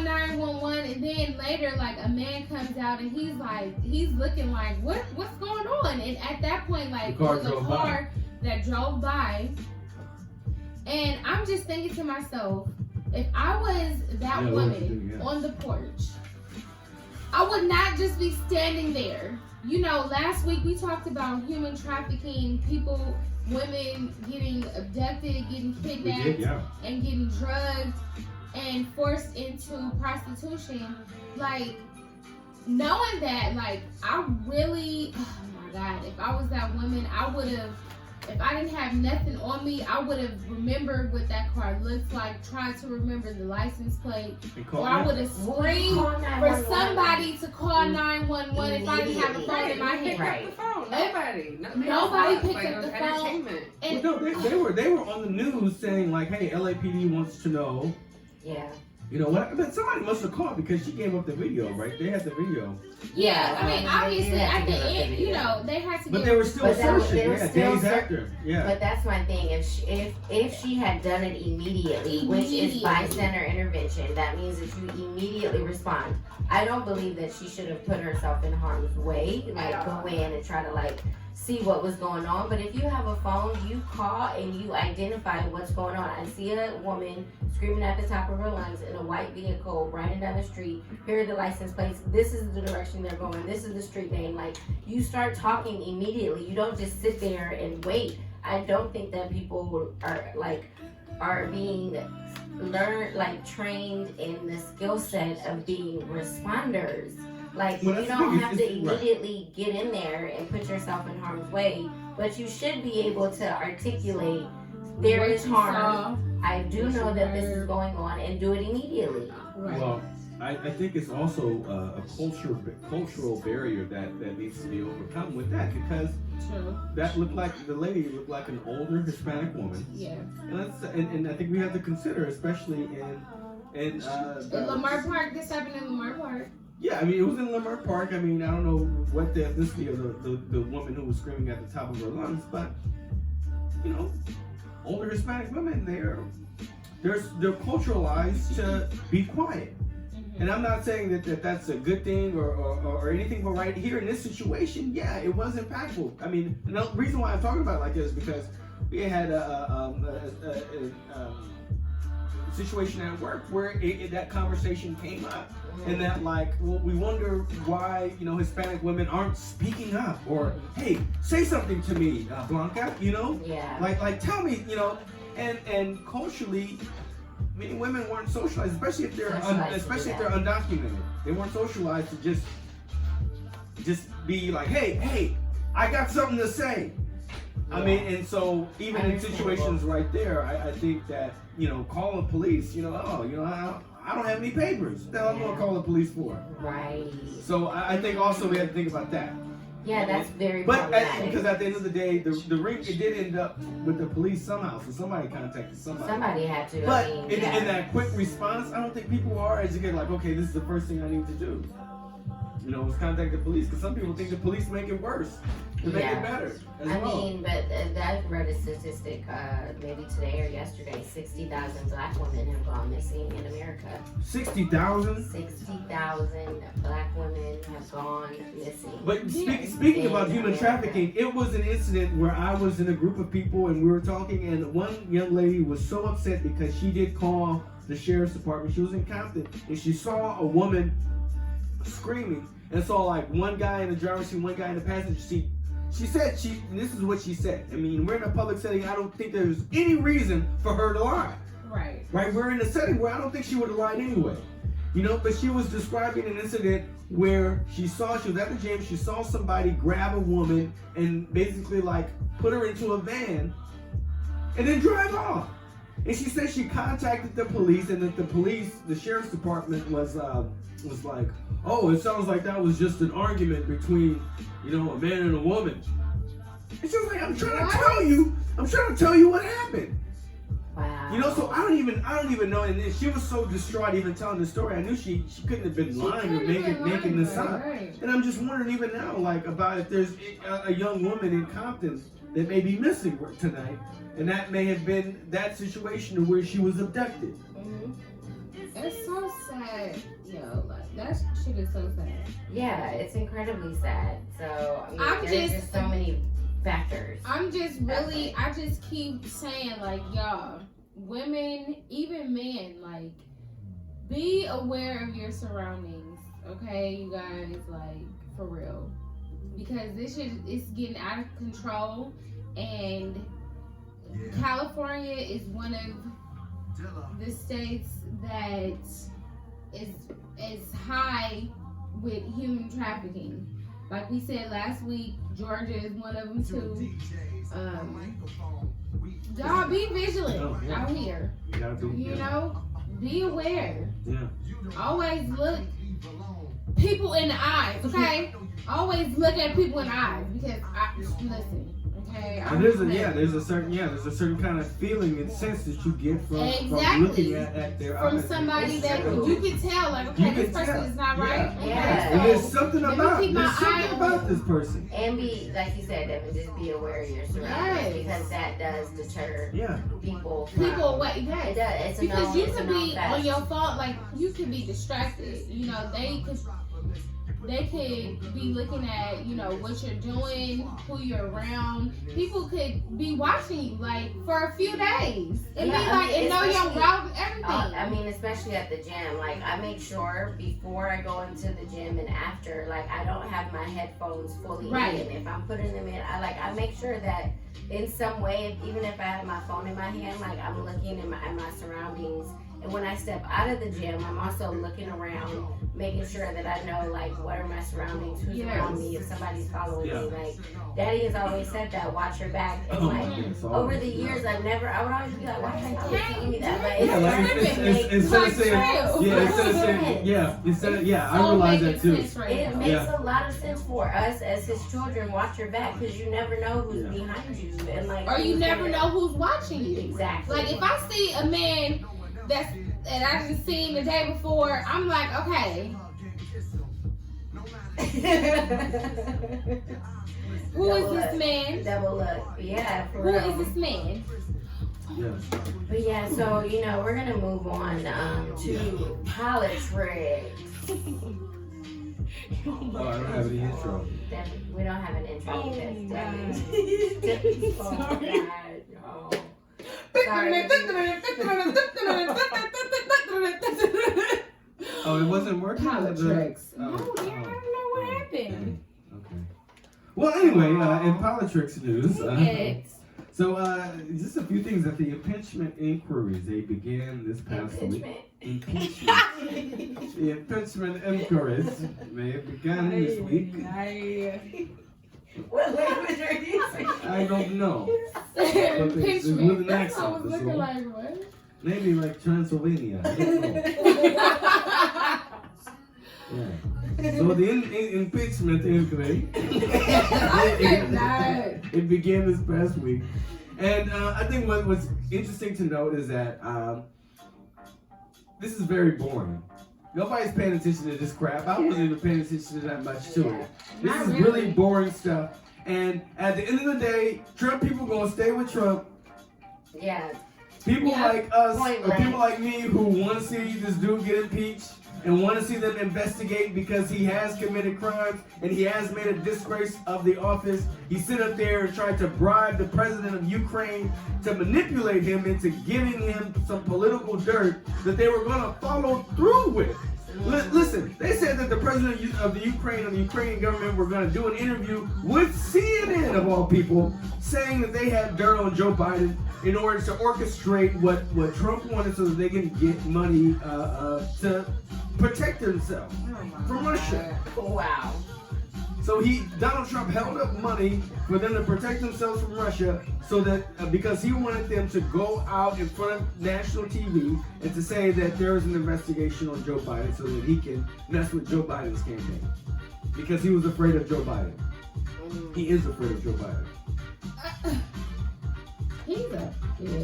911. And then later, like, a man comes out and he's looking like, what's going on? And at that point, like, it was a car that drove by, and I'm just thinking to myself, if I was that woman on the porch, I would not just be standing there. You know, last week we talked about human trafficking, women getting abducted, getting kidnapped, and getting drugged and forced into prostitution. Like, knowing that, like, I really, oh my God, if I was that woman, I would have, if I didn't have nothing on me, I would have remembered what that car looks like, tried to remember the license plate, or I would have screamed for somebody to call 911 if I didn't have a phone in my hand. Right. Nobody picked up the phone. And well, no, they were on the news saying like, hey, LAPD wants to know. Yeah. You know what? But somebody must have called because she gave up the video, right? They had the video. Yeah, I mean, obviously at the end, you know, they had to. But they were still searching. Yeah, days after. Yeah. But that's my thing. If she had done it immediately, which is bystander intervention, that means that you immediately respond. I don't believe that she should have put herself in harm's way, like go in and try to like see what was going on. But if you have a phone, you call and you identify what's going on. I see a woman screaming at the top of her lungs in a white vehicle riding down the street. Here are the license plates. This is the direction they're going. This is the street name. Like, you start talking immediately. You don't just sit there and wait. I don't think that people are being trained in the skill set of being responders. Like, you don't have to immediately get in there and put yourself in harm's way, but you should be able to articulate, there is harm, I do know that this is going on, and do it immediately. Right. Well, I think it's also a cultural barrier that needs to be overcome with that, because that the lady looked like an older Hispanic woman. Yeah. And I think we have to consider, especially in Lamar Park. This happened in Lamar Park. Yeah, I mean, it was in Lamar Park. I mean, I don't know what the ethnicity of the woman who was screaming at the top of her lungs, but, you know, older Hispanic women, they're culturalized to be quiet. Mm-hmm. And I'm not saying that that's a good thing or anything, but right here in this situation, yeah, it was impactful. I mean, the reason why I'm talking about it like this is because we had a situation at work where that conversation came up. And that, like, well, we wonder why, you know, Hispanic women aren't speaking up, or, hey, say something to me, Blanca, you know? Yeah. Like tell me, you know, and culturally, many women weren't socialized, especially if they're undocumented. They weren't socialized to just be like, hey, I got something to say. Yeah. I mean, and so even in situations right there, I think that, you know, calling police, you know, I don't have any papers. What the hell I'm going to call the police for? Right. So I think also we have to think about that. Yeah, that's very problematic. Because at the end of the day, the ring, it did end up with the police somehow. So somebody contacted somebody. Somebody had to. But in that quick response, I don't think people are educated like, okay, this is the first thing I need to do. You know, is contact the police. Because some people think the police make it worse. To make it better. I mean, but I read a statistic maybe today or yesterday. 60,000 black women have gone missing in America. 60,000? 60,000 black women have gone missing. But speaking about human trafficking, it was an incident where I was in a group of people and we were talking, and one young lady was so upset because she did call the sheriff's department. She was in Compton and she saw a woman screaming and saw like one guy in the driver's seat, one guy in the passenger seat. She said, and this is what she said. I mean, we're in a public setting. I don't think there's any reason for her to lie. Right. We're in a setting where I don't think she would have lied anyway. You know, but she was describing an incident where she was at the gym, she saw somebody grab a woman and basically like put her into a van and then drive off. And she said she contacted the police, and that the sheriff's department was like, oh, it sounds like that was just an argument between, you know, a man and a woman. And she was like, I'm trying to tell you what happened. Wow. You know, so I don't even know. And she was so distraught even telling the story. I knew she couldn't have been lying or making this up. Right. And I'm just wondering even now, like, about if there's a young woman in Compton that may be missing tonight, and that may have been that situation where she was abducted. Mm-hmm. It's so sad, like that shit is so sad. Yeah, it's incredibly sad. So I mean, there's just so many factors. I just keep saying, like, y'all, women, even men, like, be aware of your surroundings, okay, you guys, like, for real, because this shit is getting out of control, and California is one of the states that is high with human trafficking. Like we said last week, Georgia is one of them too. Y'all be vigilant out here. Be aware. Yeah. Always look people in the eyes, okay? Always look at people in the eyes, because listen. Okay, and there's a certain kind of feeling and sense that you get from looking at their eyes. From somebody that you can tell, like, okay, this person is not right. Yeah. And there's something about this person. And be, like you said, Devin, just be aware of your surroundings, because that does deter people away. Yes. It does. It's because you could be on your phone, like, you could be distracted. They could they could be looking at, you know, what you're doing, who you're around. People could be watching you like for a few days and be like, and know your route and everything. I mean, especially at the gym. Like, I make sure before I go into the gym and after, like, I don't have my headphones fully in. If I'm putting them in, I make sure that in some way, even if I have my phone in my hand, like, I'm looking at my surroundings. And when I step out of the gym, I'm also looking around, making sure that I know, like, what are my surroundings, who's around me, if somebody's following me. Like, Daddy has always said that, watch your back. And, like, over the years, I would always be like, why are you telling me that? But instead of saying, I realize that too. It makes a lot of sense for us as his children. Watch your back, because you never know who's behind you. And, like, or you never know who's watching you. Exactly. Like, if I see a man that I just seen the day before, I'm like, okay. Who is this man? Double look. Yeah, for Who real. is this man? Yeah. But yeah, so, you know, we're going to move on to Politricks. Oh, I don't have any intro. We don't have an intro. Oh, Oh, it wasn't working? Politricks. No, I don't know what happened. Okay. Well, anyway, in Politricks news, so just a few things at the impeachment inquiries. They began this past week. Impeachment. The impeachment inquiries. They began this week. What language are you using? I don't know. Impeachment. With an That's accent. what I was looking like, what? Maybe like Transylvania. I don't know. Yeah. So the impeachment inquiry, it began this past week. And I think what's interesting to note is that this is very boring. Nobody's paying attention to this crap. I wasn't even paying attention to that much to it. This is really boring stuff. And at the end of the day, Trump people gonna stay with Trump. Yeah. People like us, or people like me who want to see this dude get impeached and want to see them investigate because he has committed crimes and he has made a disgrace of the office. He sit up there and tried to bribe the president of Ukraine to manipulate him into giving him some political dirt that they were going to follow through with. Listen, they said that the president of the Ukraine and the Ukrainian government were going to do an interview with CNN, of all people, saying that they had dirt on Joe Biden in order to orchestrate what Trump wanted so that they can get money to protect themselves from Russia. Wow. So Donald Trump held up money for them to protect themselves from Russia, so that because he wanted them to go out in front of national TV and to say that there was an investigation on Joe Biden, so that he can mess with Joe Biden's campaign, because he was afraid of Joe Biden. He is afraid of Joe Biden.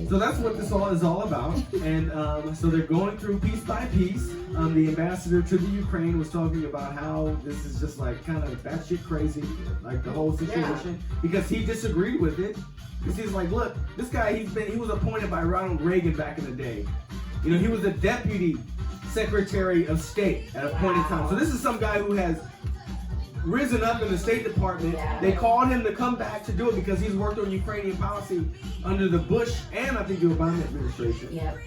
So that's what this all is all about. And so they're going through piece by piece. The ambassador to the Ukraine was talking about how this is just like kind of batshit crazy, like the whole situation, because he disagreed with it. Because he's like, look, this guy, he was appointed by Ronald Reagan back in the day. You know, he was the deputy secretary of state at a point in time. So this is some guy who has risen up in the State Department. They called him to come back to do it because he's worked on Ukrainian policy under the Bush and I think the Obama administration. Yep.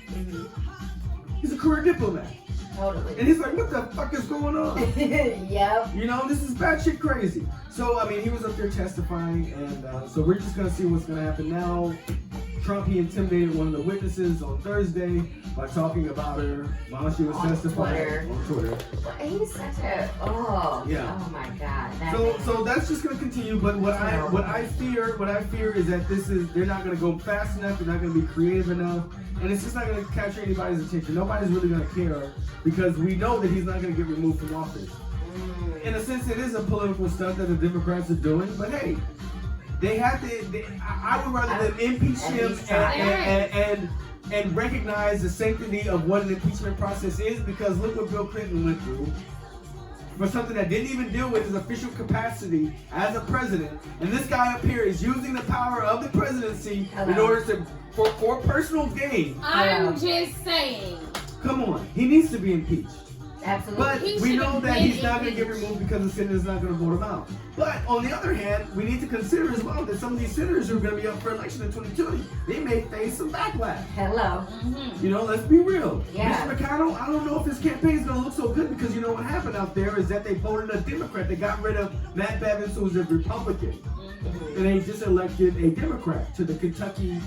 He's a career diplomat. Totally. And he's like, what the fuck is going on? Yep. You know, this is batshit crazy. So, I mean, he was up there testifying, and so we're just going to see what's going to happen now. Trump, he intimidated one of the witnesses on Thursday by talking about her while she was testifying on Twitter. He's such a oh my god. So that's just gonna continue. But what I fear is that they're not gonna go fast enough. They're not gonna be creative enough, and it's just not gonna capture anybody's attention. Nobody's really gonna care because we know that he's not gonna get removed from office. In a sense, it is a political stunt that the Democrats are doing. But hey, they have to. I would rather them impeach him and recognize the sanctity of what an impeachment process is, because look what Bill Clinton went through for something that didn't even deal with his official capacity as a president. And this guy up here is using the power of the presidency in order for personal gain. I'm just saying. Come on, he needs to be impeached. Absolutely. But He we should know have that been he's not going to get impeached. removed because the Senate is not going to vote him out. But on the other hand, we need to consider as well that some of these senators who are going to be up for election in 2020, they may face some backlash. Hello. You know, let's be real. Yeah. Mr. McConnell, I don't know if his campaign is going to look so good because you know what happened out there is that they voted a Democrat. They got rid of Matt Bevins, who was a Republican. And they just elected a Democrat to the Kentucky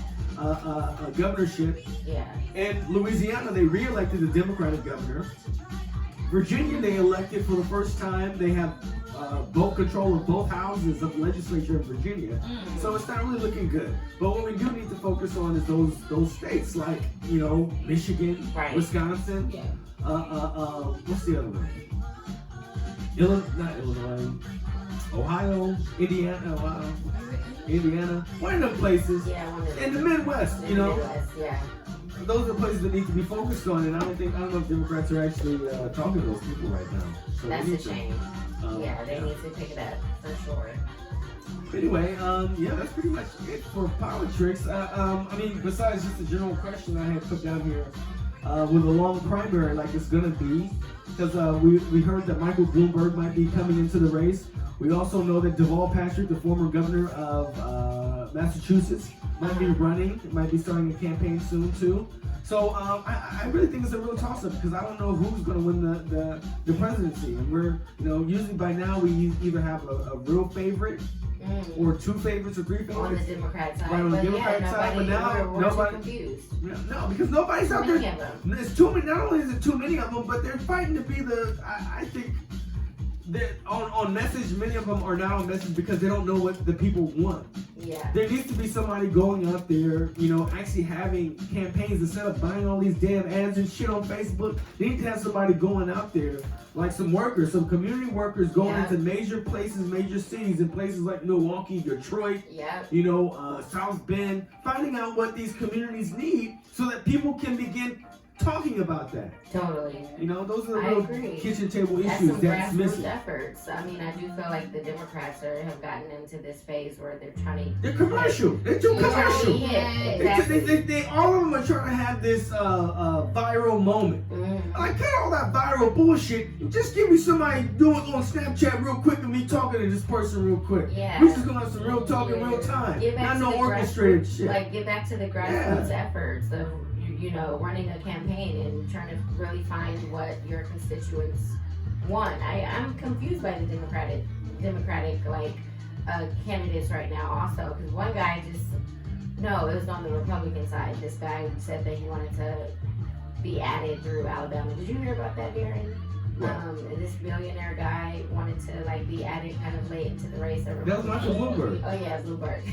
governorship. Yeah. And Louisiana, they re-elected a Democratic governor. Virginia, they elected for the first time. They have both control of both houses of the legislature in Virginia. So it's not really looking good. But what we do need to focus on is those states like, you know, Michigan, Right. Wisconsin. Yeah. What's the other one? Not Illinois. Ohio, Indiana, one of them places. Yeah, one of them. In the Midwest, you know. Midwest, yeah. Those are the places that need to be focused on, and I don't know if Democrats are actually talking to those people right now. So That's we a need to, shame. Yeah, they need to pick it up for sure. Anyway, yeah, that's pretty much it for Politricks. I mean, besides just the general question I had put down here, with a long primary like it's gonna be, because we heard that Michael Bloomberg might be coming into the race. We also know that Deval Patrick, the former governor of Massachusetts, might be running. Might be starting a campaign soon too. So I really think it's a real toss-up because I don't know who's going to win the presidency. And we're, you know, usually by now we either have a real favorite or two favorites or three favorites. On the Democrat side. Right, on the But Democrat yeah, side, but now we're nobody. confused. No, because nobody's out Too many there. of them. There's too many. Not only is it too many of them, but they're fighting to be the. I think that on message, many of them are now on message because they don't know what the people want. Yeah. There needs to be somebody going out there, you know, actually having campaigns instead of buying all these damn ads and shit on Facebook. They need to have somebody going out there, like some workers, some community workers going into major places, major cities, in places like Milwaukee, Detroit, you know, South Bend, finding out what these communities need so that people can begin talking about that. Totally. You know, those are the real kitchen table That's issues some that's grassroots missing. efforts. I mean, I do feel like the Democrats have gotten into this phase where they're trying to. They're commercial. They're too commercial. Yeah, exactly. They all of them are trying to have this viral moment. Like, cut all that viral bullshit. Just give me somebody doing on Snapchat real quick and me talking to this person real quick. Yeah. We just gonna have some real talk in real time. Not no orchestrated shit. Like, get back to the grassroots efforts of, you know, running a campaign and trying to really find what your constituents want. I'm confused by the Democratic like candidates right now also, because one guy it was on the Republican side. This guy said that he wanted to be added through Alabama. Did you hear about that, Darren? This billionaire guy wanted to like be added kind of late into the race. That was Michael Bloomberg. Oh yeah, Bloomberg.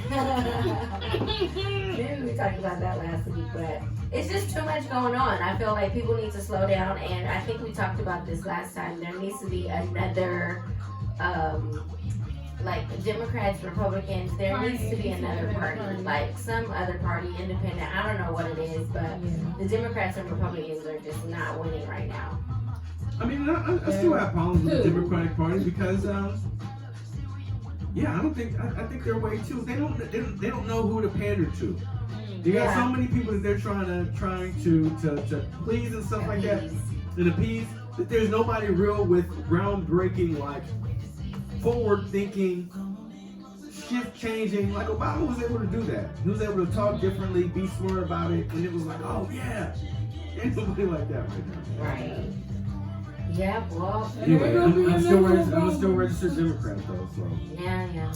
Maybe we talked about that last week, but it's just too much going on. I feel like people need to slow down, and I think we talked about this last time. There needs to be another, like Democrats, Republicans. There needs to be another party, like some other party, independent. I don't know what it is, but the Democrats and Republicans are just not winning right now. I mean, I still have problems with the Democratic Party because, yeah, I think they're way too. They don't know who to pander to. You got so many people that they're trying to please and stuff like that, and appease. That there's nobody real with groundbreaking, like forward-thinking, shift-changing. Like Obama was able to do that. He was able to talk differently, be smart about it, and it was like, oh yeah, ain't nobody like that right now. Right. Yeah, well. Anyway, I'm still registered Democrat though, so. Yeah.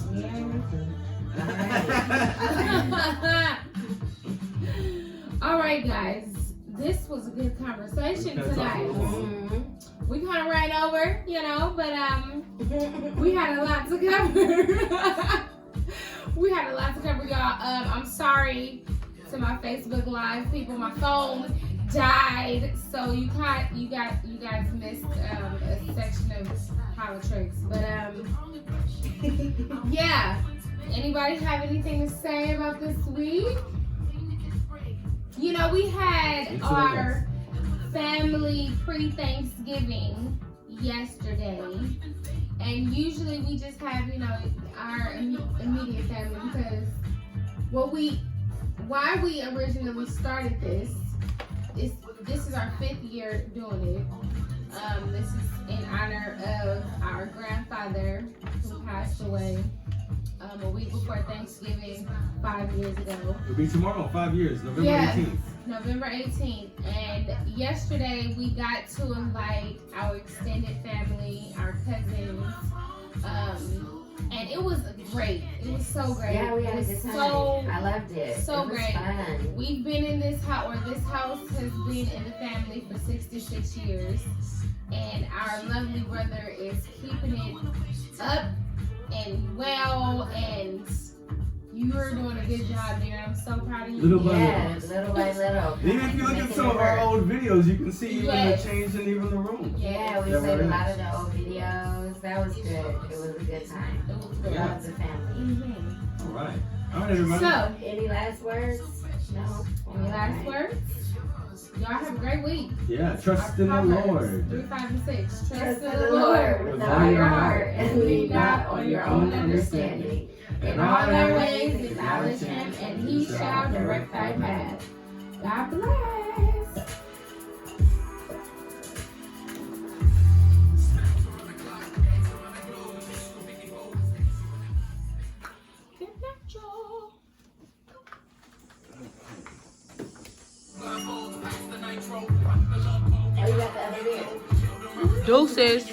All right, guys. This was a good conversation tonight. We kind of ran over, you know, but we had a lot to cover. We had a lot to cover, y'all. I'm sorry to my Facebook Live people. My phone died, so you guys missed a section of Politricks. But yeah. Anybody have anything to say about this week? You know, we had our family pre-Thanksgiving yesterday, and usually we just have, you know, our immediate family because why we originally started this is our 5th year doing it. This is in honor of our grandfather who passed away a week before Thanksgiving 5 years ago. It'll be tomorrow, 5 years, November Yes. 18th. November 18th. And yesterday we got to invite our extended family, our cousins. And it was great. It was so great. Yeah, we had a good time. I loved it. So it was great. Fun. We've been in this house, or this house has been in the family for 66 years. And our lovely brother is keeping it up and well, and you're doing a good job there. I'm so proud of you. Little by little by little. Even if you look at some of our old videos, you can see even Yes. the change in even the room. Yeah, we played a lot of the old videos. That was good. It was a good time. It was good. Love the family. Mm-hmm. All right. All right, everybody. So, Any last words? No. any last words? Y'all have a great week. Yeah, trust in the Proverbs Lord. 3, 5, and 6. Trust in the Lord with all your heart and lean not on your own understanding. In all thy ways acknowledge him, and he shall direct thy path. God bless. Good night, y'all. Oh, you got the other beer. Deuces.